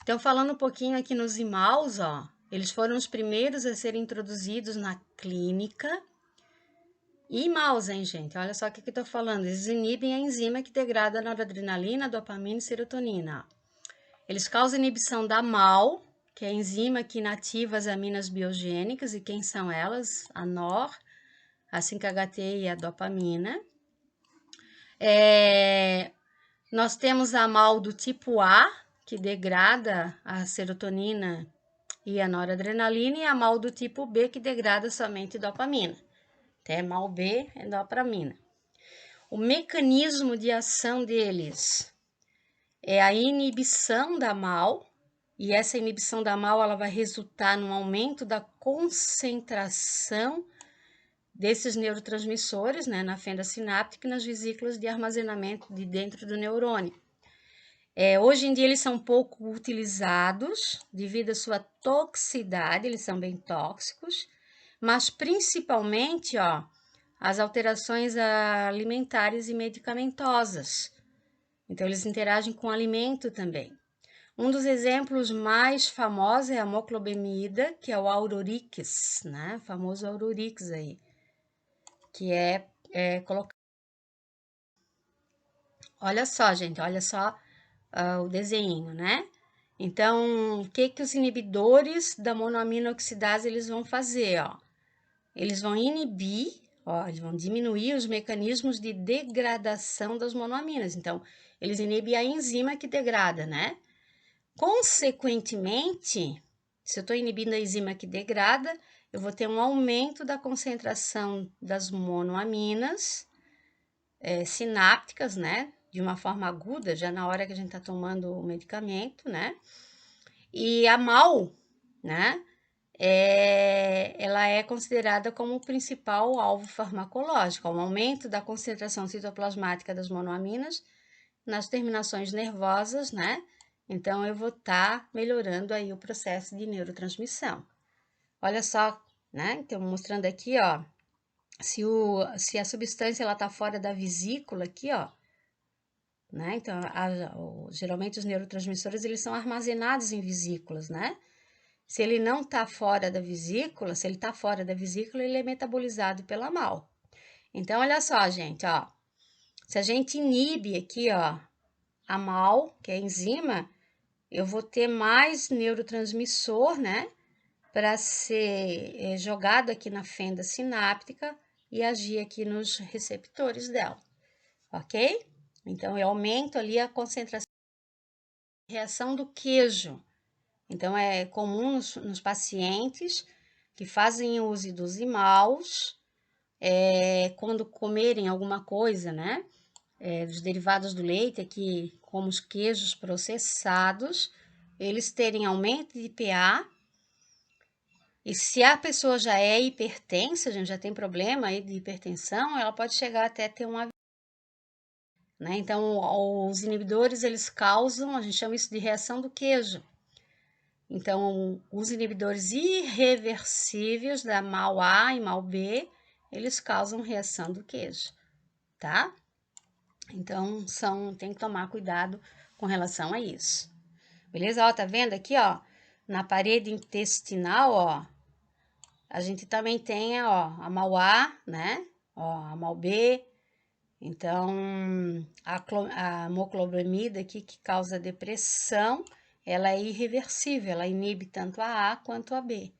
Então, falando um pouquinho aqui nos IMAUs, ó, eles foram os primeiros a serem introduzidos na clínica. IMAUs, hein, gente? Olha só o que eu tô falando. Eles inibem a enzima que degrada a noradrenalina, dopamina e serotonina. Eles causam inibição da MAO, que é a enzima que inativa as aminas biogênicas. E quem são elas? A NOR, a 5-HT e a dopamina. Nós temos a MAO do tipo A, que degrada a serotonina e a noradrenalina, e a MAO do tipo B, que degrada somente dopamina. Até MAO B é dopamina. O mecanismo de ação deles é a inibição da MAO, e essa inibição da MAO ela vai resultar no aumento da concentração desses neurotransmissores, né, na fenda sináptica e nas vesículas de armazenamento de dentro do neurônio. Hoje em dia eles são pouco utilizados devido à sua toxicidade, eles são bem tóxicos, mas principalmente, ó, as alterações alimentares e medicamentosas. Então, eles interagem com o alimento também. Um dos exemplos mais famosos é a moclobemida, que é o Aurorix, né? O famoso Aurorix aí, que é colocado. Olha só, gente, olha só o desenho, né? Então, o que os inibidores da monoaminoxidase eles vão fazer, ó? Eles vão inibir, ó, eles vão diminuir os mecanismos de degradação das monoaminas. Então, eles inibem a enzima que degrada, né? Consequentemente, se eu estou inibindo a enzima que degrada, eu vou ter um aumento da concentração das monoaminas sinápticas, né? De uma forma aguda, já na hora que a gente está tomando o medicamento, né? E a MAO, né? Ela é considerada como o principal alvo farmacológico, um aumento da concentração citoplasmática das monoaminas nas terminações nervosas, né? Então, eu vou estar melhorando aí o processo de neurotransmissão. Olha só, né? Então, mostrando aqui, ó, se a substância ela tá fora da vesícula aqui, ó, né? Então, geralmente os neurotransmissores, eles são armazenados em vesículas, né? Se ele não tá fora da vesícula, se ele tá fora da vesícula, ele é metabolizado pela MAO. Então, olha só, gente, ó, se a gente inibe aqui, ó, a MAO, que é a enzima, eu vou ter mais neurotransmissor, né, para ser jogado aqui na fenda sináptica e agir aqui nos receptores dela, ok? Então, eu aumento ali a concentração de reação do queijo. Então, é comum nos pacientes que fazem uso dos imaus, quando comerem alguma coisa, né, dos derivados do leite, aqui, como os queijos processados, eles terem aumento de pA. E se a pessoa já é hipertensa, a gente já tem problema aí de hipertensão, ela pode chegar até ter uma, né? Então, os inibidores, eles causam, a gente chama isso de reação do queijo. Então, os inibidores irreversíveis da MAO-A e MAO-B, eles causam reação do queijo, tá? Então, tem que tomar cuidado com relação a isso. Beleza? Ó, tá vendo aqui, ó, na parede intestinal, ó, a gente também tem, ó, a MAO-A, né? Ó, a MAO-B. Então, a moclobemida aqui, que causa depressão, ela é irreversível, ela inibe tanto a A quanto a B,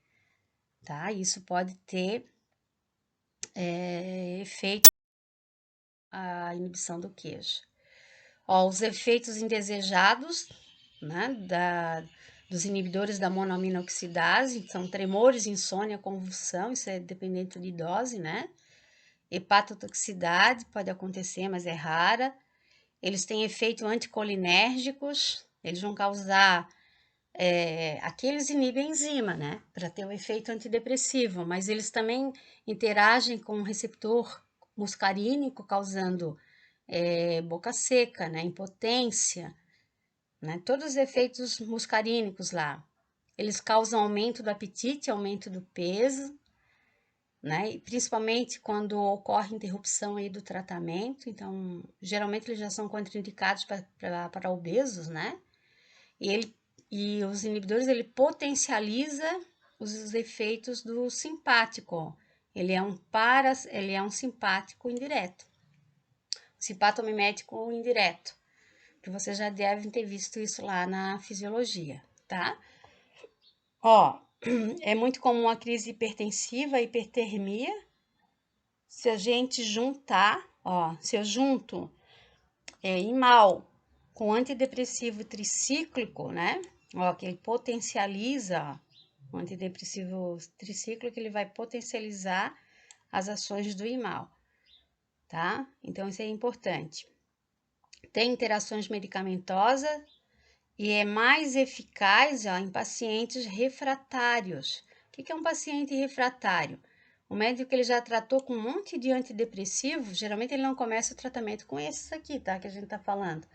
tá? Isso pode ter efeito a inibição do queijo. Ó, os efeitos indesejados, né, dos inibidores da monoaminoxidase, são tremores, insônia, convulsão, isso é dependente de dose, né? Hepatotoxicidade pode acontecer, mas é rara. Eles têm efeito anticolinérgicos, eles vão causar, aqui eles inibem a enzima, né, para ter o efeito antidepressivo, mas eles também interagem com o receptor muscarínico, causando boca seca, né, impotência, né, todos os efeitos muscarínicos lá. Eles causam aumento do apetite, aumento do peso, né, e principalmente quando ocorre interrupção aí do tratamento. Então, geralmente eles já são contraindicados para obesos, né, e os inibidores, ele potencializa os efeitos do simpático. Ele é um simpático indireto. Simpatomimético indireto. Que vocês já devem ter visto isso lá na fisiologia, tá? Ó, é muito comum a crise hipertensiva, a hipertermia. Se a gente juntar, ó, se eu junto imal com antidepressivo tricíclico, né? Ó, que ele potencializa, ó, o antidepressivo tricíclico, ele vai potencializar as ações do imal, tá? Então, isso é importante. Tem interações medicamentosas e é mais eficaz, ó, em pacientes refratários. O que é um paciente refratário? O médico que ele já tratou com um monte de antidepressivo, geralmente ele não começa o tratamento com esses aqui, tá? Que a gente tá falando.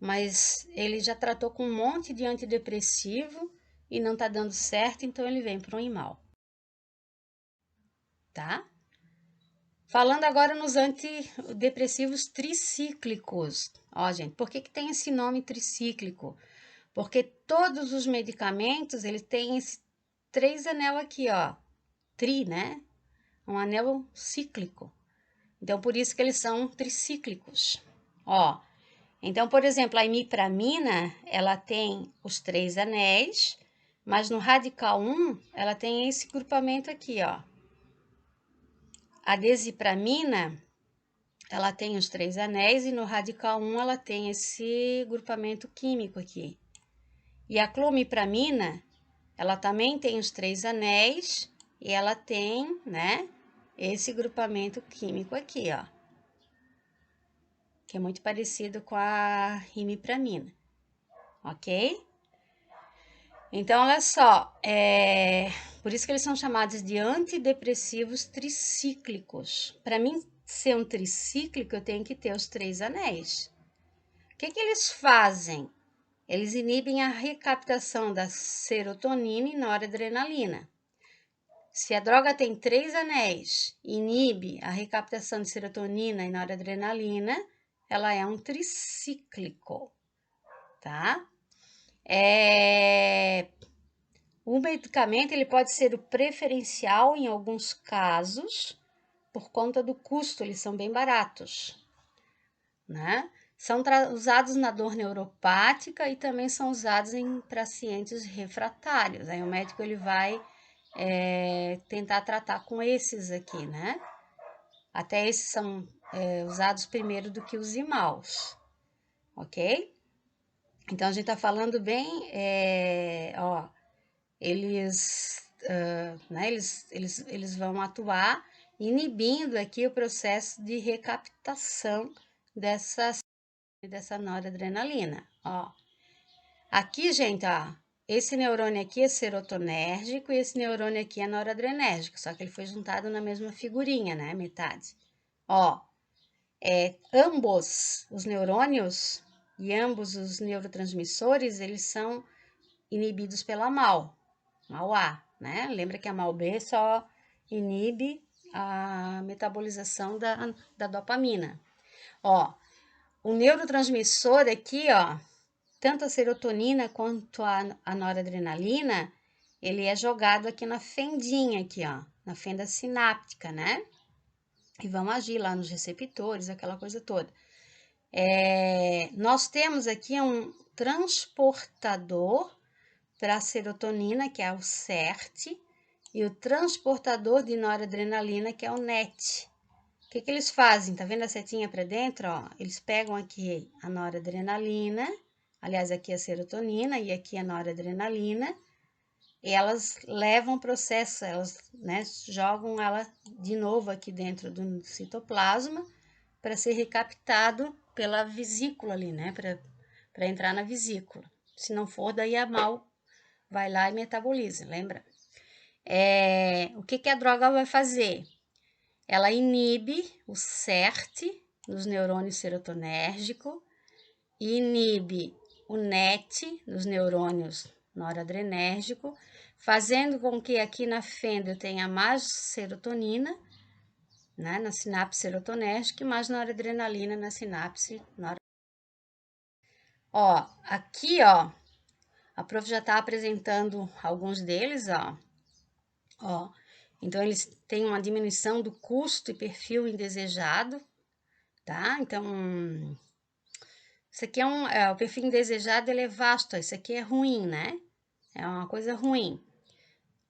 Mas ele já tratou com um monte de antidepressivo e não tá dando certo, então ele vem para um imal, tá? Falando agora nos antidepressivos tricíclicos. Ó, gente, por que tem esse nome tricíclico? Porque todos os medicamentos, eles têm esse 3 anel aqui, ó. Tri, né? Um anel cíclico. Então, por isso que eles são tricíclicos. Ó, então, por exemplo, a imipramina, ela tem os 3 anéis, mas no radical 1, ela tem esse grupamento aqui, ó. A desipramina, ela tem os 3 anéis e no radical 1 ela tem esse grupamento químico aqui. E a clomipramina, ela também tem os 3 anéis e ela tem, né, esse grupamento químico aqui, ó, que é muito parecido com a imipramina, ok? Então, olha só, por isso que eles são chamados de antidepressivos tricíclicos. Para mim ser um tricíclico, eu tenho que ter os 3 anéis. O que eles fazem? Eles inibem a recaptação da serotonina e noradrenalina. Se a droga tem 3 anéis, inibe a recaptação de serotonina e noradrenalina, ela é um tricíclico, tá? O medicamento ele pode ser o preferencial em alguns casos, por conta do custo, eles são bem baratos, né? São usados na dor neuropática e também são usados em pacientes refratários. Aí o médico ele vai tentar tratar com esses aqui, né? Até esses são usados primeiro do que os imaus, ok? Então, a gente tá falando bem, ó, né, eles vão atuar inibindo aqui o processo de recaptação dessa noradrenalina, ó. Aqui, gente, ó, esse neurônio aqui é serotonérgico e esse neurônio aqui é noradrenérgico, só que ele foi juntado na mesma figurinha, né, metade. Ó, ambos os neurônios e ambos os neurotransmissores, eles são inibidos pela MAO-A, né? Lembra que a MAO-B só inibe a metabolização da dopamina. Ó, o neurotransmissor aqui, ó, tanto a serotonina quanto a noradrenalina, ele é jogado aqui na fendinha aqui, ó, na fenda sináptica, né? E vão agir lá nos receptores, aquela coisa toda. Nós temos aqui um transportador para a serotonina, que é o CERT, e o transportador de noradrenalina, que é o NET. O que eles fazem? Tá vendo a setinha para dentro? Ó? Eles pegam aqui a noradrenalina, aliás, aqui a serotonina e aqui a noradrenalina, e elas levam o processo, elas, né, jogam ela de novo aqui dentro do citoplasma para ser recaptado pela vesícula ali, né, para entrar na vesícula. Se não for, daí a MAO vai lá e metaboliza, lembra? O que a droga vai fazer? Ela inibe o CERT nos neurônios serotonérgicos, inibe o NET nos neurônios noradrenérgicos, fazendo com que aqui na fenda eu tenha mais serotonina, né, na sinapse serotonérgica e mais noradrenalina na sinapse noradrenérgica. Ó, aqui, ó, a prof já está apresentando alguns deles, ó. Ó, então, eles têm uma diminuição do custo e perfil indesejado, tá? Então, isso aqui o perfil indesejado, ele é vasto, isso aqui é ruim, né? É uma coisa ruim.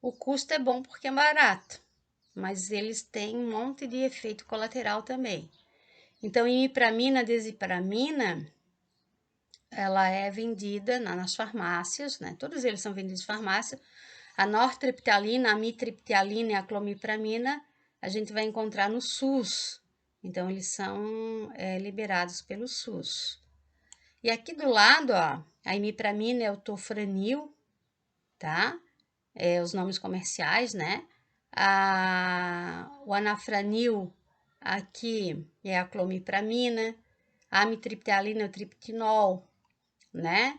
O custo é bom porque é barato, mas eles têm um monte de efeito colateral também. Então, imipramina, desipramina, ela é vendida nas farmácias, né? Todos eles são vendidos em farmácia. A nortriptalina, a mitriptilina e a clomipramina, a gente vai encontrar no SUS. Então, eles são liberados pelo SUS. E aqui do lado, ó, a imipramina é o tofranil, tá? Os nomes comerciais, né? O anafranil aqui é a clomipramina. A amitriptilina é o triptinol, né?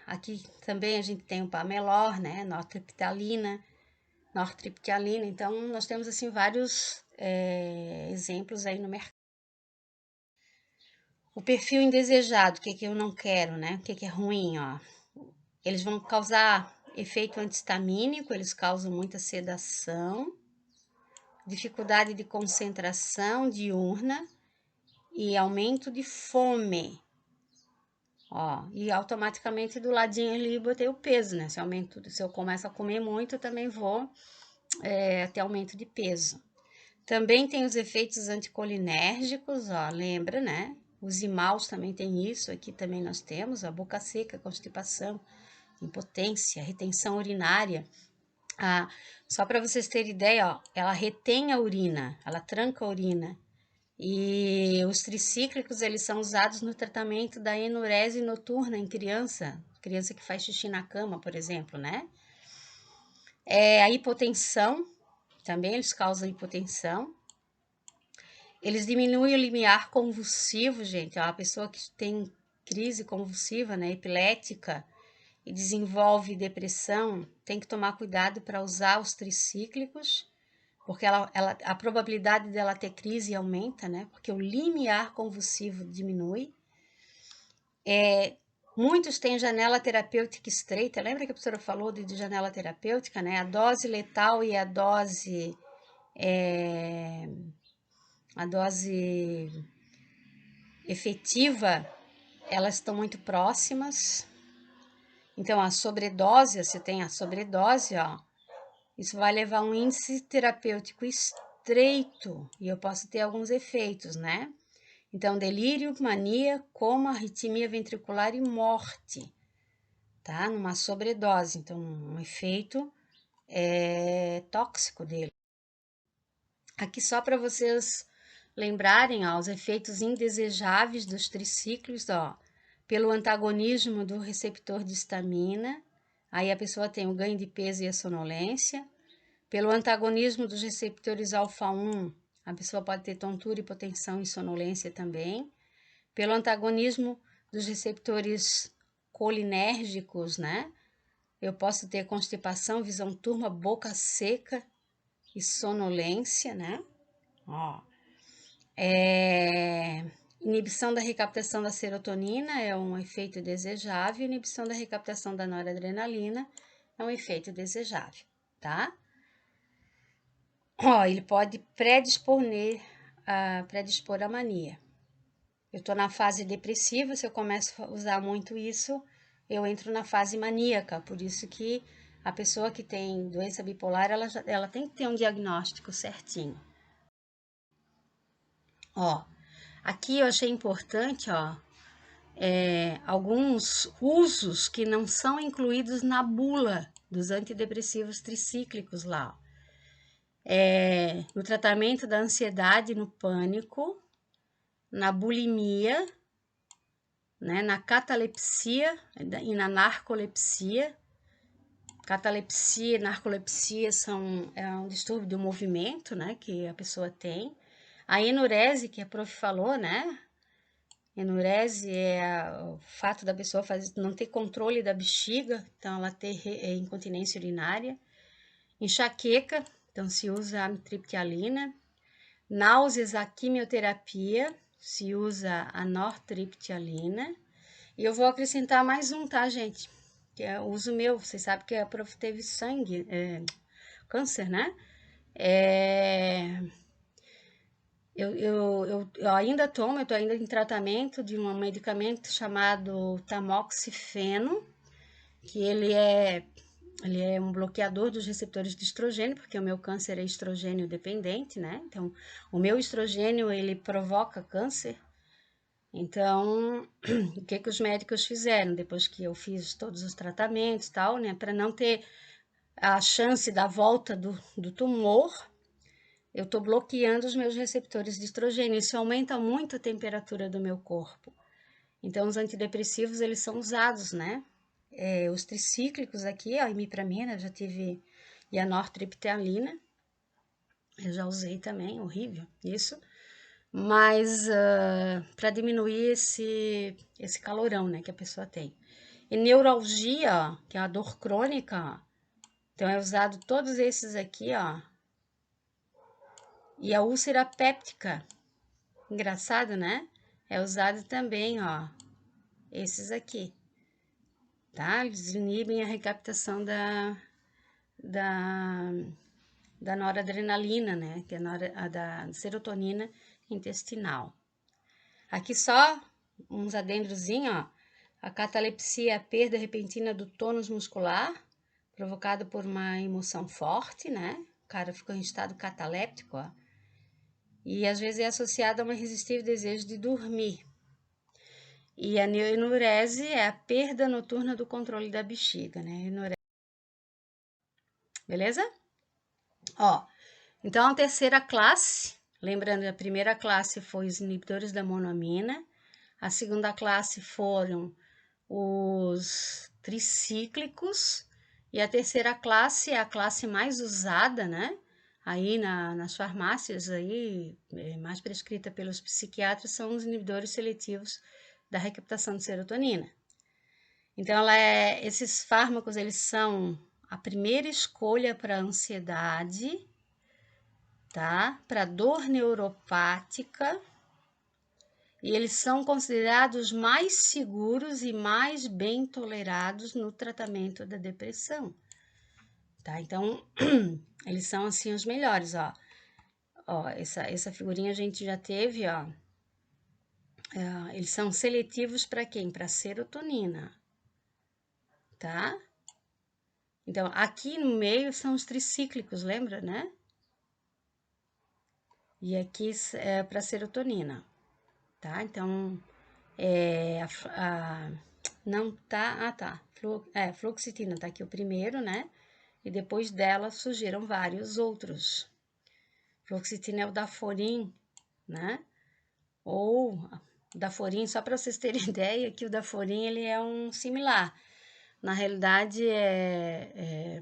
Aqui também a gente tem o Pamelor, né? Nortriptilina. Então, nós temos, assim, vários exemplos aí no mercado. O perfil indesejado, o que eu não quero, né? O que é ruim, ó. Eles vão causar efeito antistamínico, eles causam muita sedação, dificuldade de concentração diurna e aumento de fome. Ó, e automaticamente do ladinho ali botei o peso, né? Se eu começo a comer muito, eu também vou ter aumento de peso. Também tem os efeitos anticolinérgicos, ó, lembra, né? Os imaus também tem isso, aqui também nós temos a boca seca, constipação, impotência, retenção urinária. Só para vocês terem ideia, ó, ela retém a urina, ela tranca a urina. E os tricíclicos, eles são usados no tratamento da enurese noturna em criança que faz xixi na cama, por exemplo, né? A hipotensão, também eles causam hipotensão. Eles diminuem o limiar convulsivo, gente. A pessoa que tem crise convulsiva, né, epilética, e desenvolve depressão, tem que tomar cuidado para usar os tricíclicos, porque a probabilidade dela ter crise aumenta, né? Porque o limiar convulsivo diminui. Muitos têm janela terapêutica estreita. Lembra que a professora falou de janela terapêutica, né? A dose letal e a dose efetiva, elas estão muito próximas. Então, a sobredose, você tem a sobredose, ó, isso vai levar a um índice terapêutico estreito e eu posso ter alguns efeitos, né? Então, delírio, mania, coma, arritmia ventricular e morte, tá? Numa sobredose, então, um efeito tóxico dele. Aqui só para vocês lembrarem, ó, os efeitos indesejáveis dos triciclos, ó, pelo antagonismo do receptor de histamina, aí a pessoa tem o ganho de peso e a sonolência. Pelo antagonismo dos receptores alfa-1, a pessoa pode ter tontura, hipotensão e sonolência também. Pelo antagonismo dos receptores colinérgicos, né? Eu posso ter constipação, visão turva, boca seca e sonolência, né? Ó. Inibição da recaptação da serotonina é um efeito desejável, inibição da recaptação da noradrenalina é um efeito desejável, tá? Ó, ele pode predispor a mania. Eu tô na fase depressiva, se eu começo a usar muito isso, eu entro na fase maníaca, por isso que a pessoa que tem doença bipolar, ela tem que ter um diagnóstico certinho. Ó, aqui eu achei importante, ó, alguns usos que não são incluídos na bula dos antidepressivos tricíclicos lá. No tratamento da ansiedade, no pânico, na bulimia, né, na catalepsia e na narcolepsia. Catalepsia e narcolepsia é um distúrbio do movimento, né, que a pessoa tem. A enurese, que a prof falou, né? Enurese é o fato da pessoa não ter controle da bexiga, então ela ter incontinência urinária. Enxaqueca, então se usa amitriptilina. Náuseas, a quimioterapia, se usa a nortriptilina. E eu vou acrescentar mais um, tá, gente? Que é o uso meu. Vocês sabem que a prof teve câncer, né? Eu ainda tomo, eu tô ainda em tratamento de um medicamento chamado tamoxifeno, que ele é um bloqueador dos receptores de estrogênio, porque o meu câncer é estrogênio dependente, né? Então, o meu estrogênio, ele provoca câncer. Então, o que os médicos fizeram depois que eu fiz todos os tratamentos e tal, né? Para não ter a chance da volta do tumor, eu tô bloqueando os meus receptores de estrogênio. Isso aumenta muito a temperatura do meu corpo. Então, os antidepressivos, eles são usados, né? Os tricíclicos aqui, a imipramina, já tive, e a nortriptilina, eu já usei também, horrível isso, mas para diminuir esse calorão, né, que a pessoa tem. E neuralgia, que é a dor crônica, então é usado todos esses aqui, ó, e a úlcera péptica, engraçado, né? É usado também, ó, esses aqui, tá? Eles inibem a recaptação da noradrenalina, né? Que é da serotonina intestinal. Aqui só uns adendrozinhos, ó. A catalepsia é a perda repentina do tônus muscular, provocada por uma emoção forte, né? O cara fica em estado cataléptico, ó. E às vezes é associada a um irresistível desejo de dormir. E a enurese é a perda noturna do controle da bexiga, né? Enurese. Beleza? Ó, então a terceira classe, lembrando, a primeira classe foi os inibidores da monoamina, a segunda classe foram os tricíclicos, e a terceira classe é a classe mais usada, né? Aí nas farmácias, aí, mais prescrita pelos psiquiatras, são os inibidores seletivos da recaptação de serotonina. Então, esses fármacos, eles são a primeira escolha para ansiedade, tá? Para dor neuropática, e eles são considerados mais seguros e mais bem tolerados no tratamento da depressão, tá? Então, eles são, assim, os melhores, ó. Ó, essa figurinha a gente já teve, ó. Eles são seletivos para quem? Para serotonina, tá? Então, aqui no meio são os tricíclicos, lembra, né? E aqui é para serotonina, tá? Então, não tá, tá, fluoxetina tá aqui o primeiro, né? E depois dela surgiram vários outros. Fluoxetina é o Daforin, né? Ou Daforin, só para vocês terem ideia, que o Daforin ele é um similar. Na realidade, é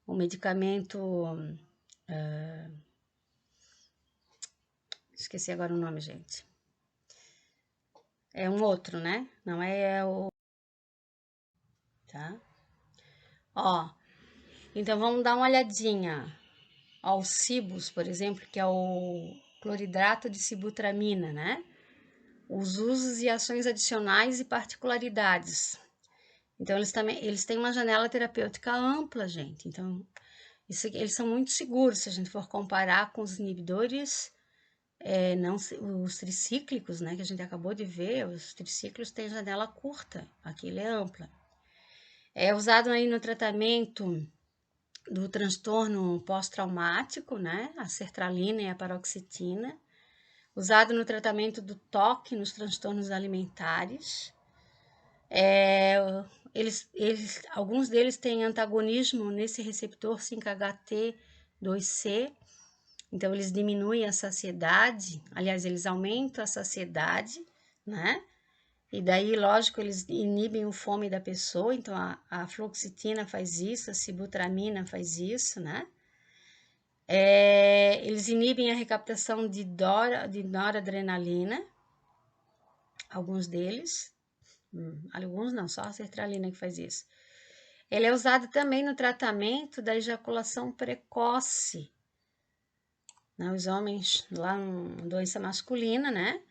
um medicamento, esqueci agora o nome, gente. É um outro, né? Não é o, tá? Ó, então vamos dar uma olhadinha ao Cibus, por exemplo, que é o cloridrato de sibutramina, né? Os usos e ações adicionais e particularidades. Então, eles têm uma janela terapêutica ampla, gente. Então, eles são muito seguros, se a gente for comparar com os inibidores, não, os tricíclicos, né, que a gente acabou de ver, os tricíclicos têm janela curta, aquele é ampla. É usado aí no tratamento do transtorno pós-traumático, né, a sertralina e a paroxetina. Usado no tratamento do toque nos transtornos alimentares. Alguns deles têm antagonismo nesse receptor 5-HT2C, então eles diminuem a saciedade, aliás, eles aumentam a saciedade, né? E daí, lógico, eles inibem o fome da pessoa, então a fluoxetina faz isso, a sibutramina faz isso, né? Eles inibem a recaptação de noradrenalina, alguns deles, alguns não, só a sertralina que faz isso. Ele é usado também no tratamento da ejaculação precoce, né? Os homens, lá uma doença masculina, né?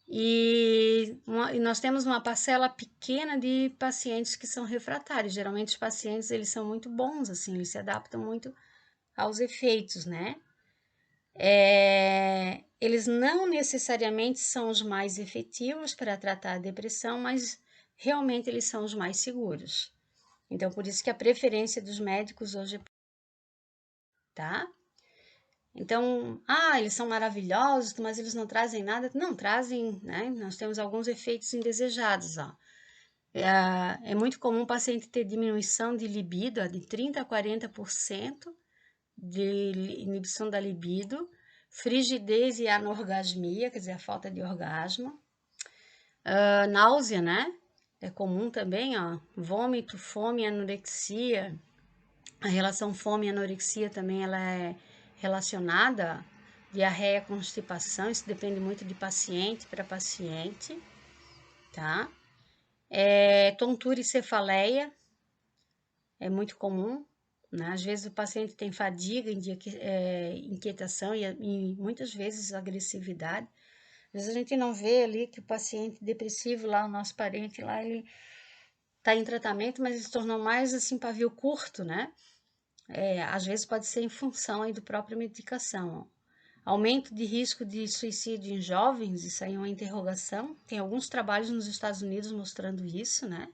E nós temos uma parcela pequena de pacientes que são refratários. Geralmente os pacientes, eles são muito bons, assim, eles se adaptam muito aos efeitos, né? Eles não necessariamente são os mais efetivos para tratar a depressão, mas realmente eles são os mais seguros. Então, por isso que a preferência dos médicos hoje é, tá? Então, eles são maravilhosos, mas eles não trazem nada. Não, trazem, né? Nós temos alguns efeitos indesejados, ó. É muito comum o paciente ter diminuição de libido, de 30% a 40% de inibição da libido, frigidez e anorgasmia, quer dizer, a falta de orgasmo, náusea, né? É comum também, ó, vômito, fome, anorexia. A relação fome e anorexia também ela é relacionada, diarreia, constipação, isso depende muito de paciente para paciente, tá? Tontura e cefaleia é muito comum, né? Às vezes o paciente tem fadiga, inquietação e muitas vezes agressividade. Às vezes a gente não vê ali que o paciente depressivo lá, o nosso parente lá, ele está em tratamento, mas ele se tornou mais assim pavio curto, né? Às vezes pode ser em função aí do própria medicação. Ó. Aumento de risco de suicídio em jovens, isso aí é uma interrogação. Tem alguns trabalhos nos Estados Unidos mostrando isso, né?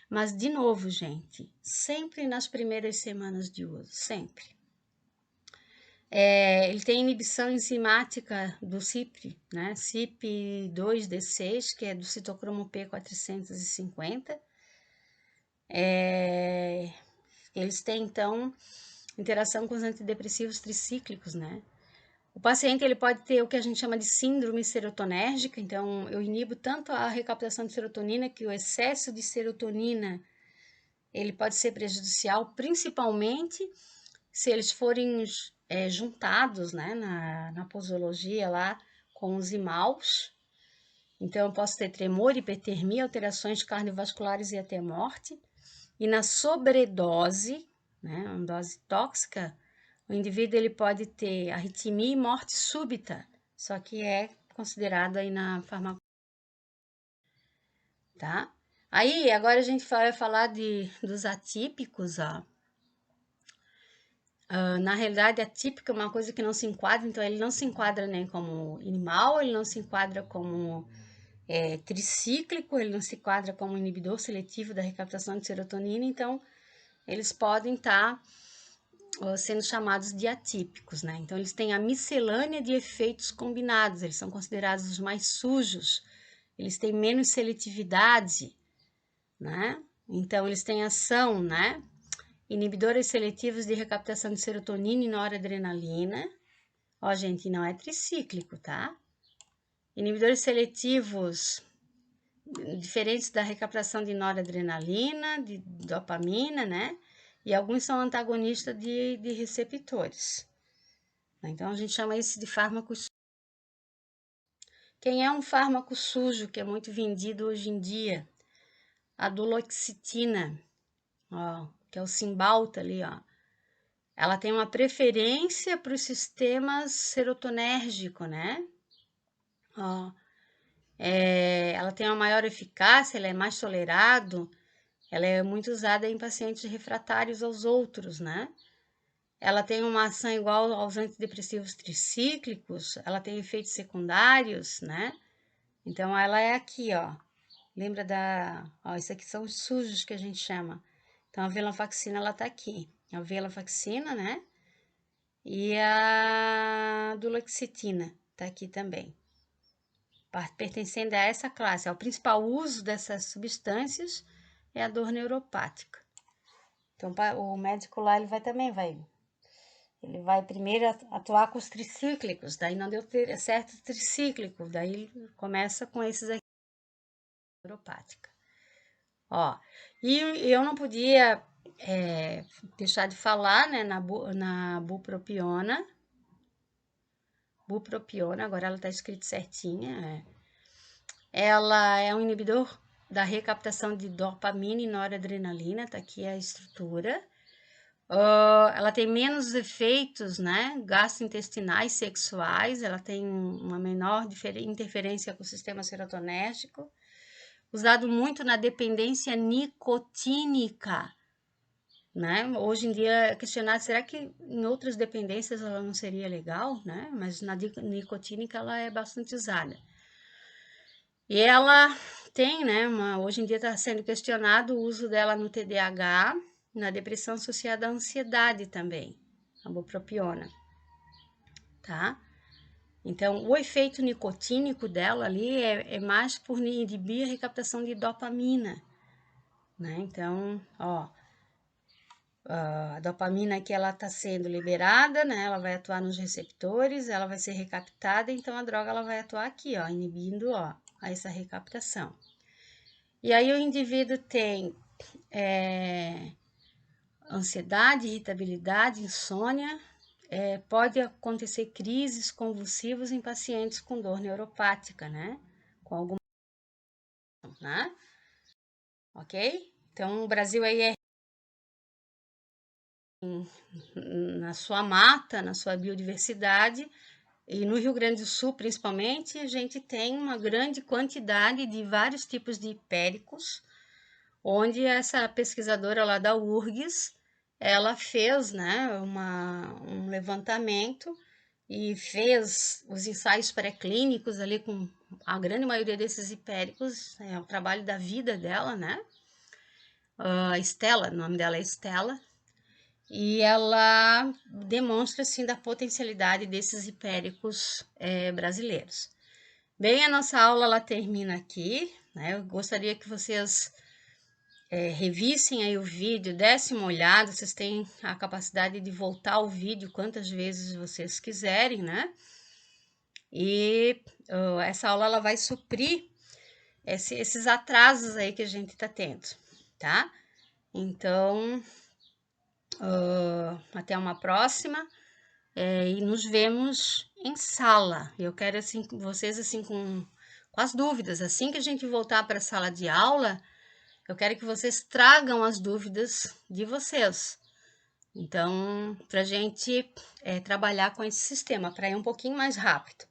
Mas, de novo, gente, sempre nas primeiras semanas de uso, sempre. Ele tem inibição enzimática do CYP, né? CYP2D6, que é do citocromo P450. Eles têm, então, interação com os antidepressivos tricíclicos, né? O paciente ele pode ter o que a gente chama de síndrome serotonérgica, então eu inibo tanto a recaptação de serotonina que o excesso de serotonina ele pode ser prejudicial, principalmente se eles forem juntados, né, na posologia lá com os imaus. Então eu posso ter tremor, hipertermia, alterações cardiovasculares e até morte. E na sobredose, né, uma dose tóxica, o indivíduo ele pode ter arritmia e morte súbita, só que é considerado aí na farmacologia, tá? Aí, agora a gente vai falar dos atípicos, ó. Na realidade, atípico é uma coisa que não se enquadra, então ele não se enquadra nem como animal, ele não se enquadra como tricíclico, ele não se enquadra como inibidor seletivo da recaptação de serotonina, então eles podem estar sendo chamados de atípicos, né? Então, eles têm a miscelânea de efeitos combinados, eles são considerados os mais sujos, eles têm menos seletividade, né? Então, eles têm ação, né? Inibidores seletivos de recaptação de serotonina e noradrenalina. Ó, gente, não é tricíclico, tá? Inibidores seletivos diferentes da recaptação de noradrenalina, de dopamina, né? E alguns são antagonistas de receptores. Então, a gente chama isso de fármacos. Quem é um fármaco sujo, que é muito vendido hoje em dia? A duloxetina, ó, que é o Cymbalta ali, ó. Ela tem uma preferência para os sistemas serotonérgico, né? Ó, ela tem uma maior eficácia, ela é mais tolerado, ela é muito usada em pacientes refratários aos outros, né? Ela tem uma ação igual aos antidepressivos tricíclicos, ela tem efeitos secundários, né? Então, ela é aqui, ó. Lembra da... Ó, isso aqui são os sujos que a gente chama. Então, a venlafaxina, ela tá aqui. A venlafaxina, né? E a duloxetina tá aqui também. Pertencendo a essa classe. O principal uso dessas substâncias é a dor neuropática. Então, o médico lá, ele vai primeiro atuar com os tricíclicos, daí não deu certo tricíclico, daí ele começa com esses aqui, neuropática. Ó, e eu não podia deixar de falar, né, na bupropiona. Bupropiona, agora ela tá escrito certinha. Ela é um inibidor da recaptação de dopamina e noradrenalina, tá aqui a estrutura. Ela tem menos efeitos, né, gastrointestinais, sexuais, ela tem uma menor interferência com o sistema serotonérgico, usado muito na dependência nicotínica, né? Hoje em dia é questionado, será que em outras dependências ela não seria legal, né? Mas na nicotínica ela é bastante usada. E ela tem, né, hoje em dia está sendo questionado o uso dela no TDAH, na depressão associada à ansiedade também, a bupropiona, tá? Então, o efeito nicotínico dela ali é mais por inibir a recaptação de dopamina, né? Então, ó, a dopamina que ela está sendo liberada, né? Ela vai atuar nos receptores, ela vai ser recaptada, então a droga ela vai atuar aqui, ó, inibindo, ó, essa recaptação. E aí o indivíduo tem ansiedade, irritabilidade, insônia, pode acontecer crises convulsivas em pacientes com dor neuropática, né? Com alguma, né? Ok? Então, o Brasil aí é na sua mata, na sua biodiversidade, e no Rio Grande do Sul, principalmente, a gente tem uma grande quantidade de vários tipos de hipéricos, onde essa pesquisadora lá da URGS, ela fez, né, um levantamento e fez os ensaios pré-clínicos ali com a grande maioria desses hipéricos, é o trabalho da vida dela, né? A Estela, o nome dela é Estela, e ela demonstra, assim, da potencialidade desses hipéricos brasileiros. Bem, a nossa aula, ela termina aqui, né? Eu gostaria que vocês revissem aí o vídeo, dessem uma olhada, vocês têm a capacidade de voltar ao vídeo quantas vezes vocês quiserem, né? E essa aula, ela vai suprir esses atrasos aí que a gente tá tendo, tá? Então, até uma próxima, e nos vemos em sala. Eu quero, assim, vocês, assim, com as dúvidas. Assim que a gente voltar para a sala de aula, eu quero que vocês tragam as dúvidas de vocês. Então, para a gente trabalhar com esse sistema, para ir um pouquinho mais rápido,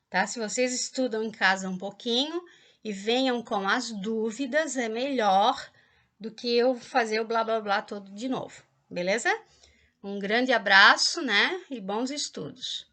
tá? Se vocês estudam em casa um pouquinho e venham com as dúvidas, é melhor do que eu fazer o blá blá blá todo de novo, beleza? Um grande abraço, né? E bons estudos.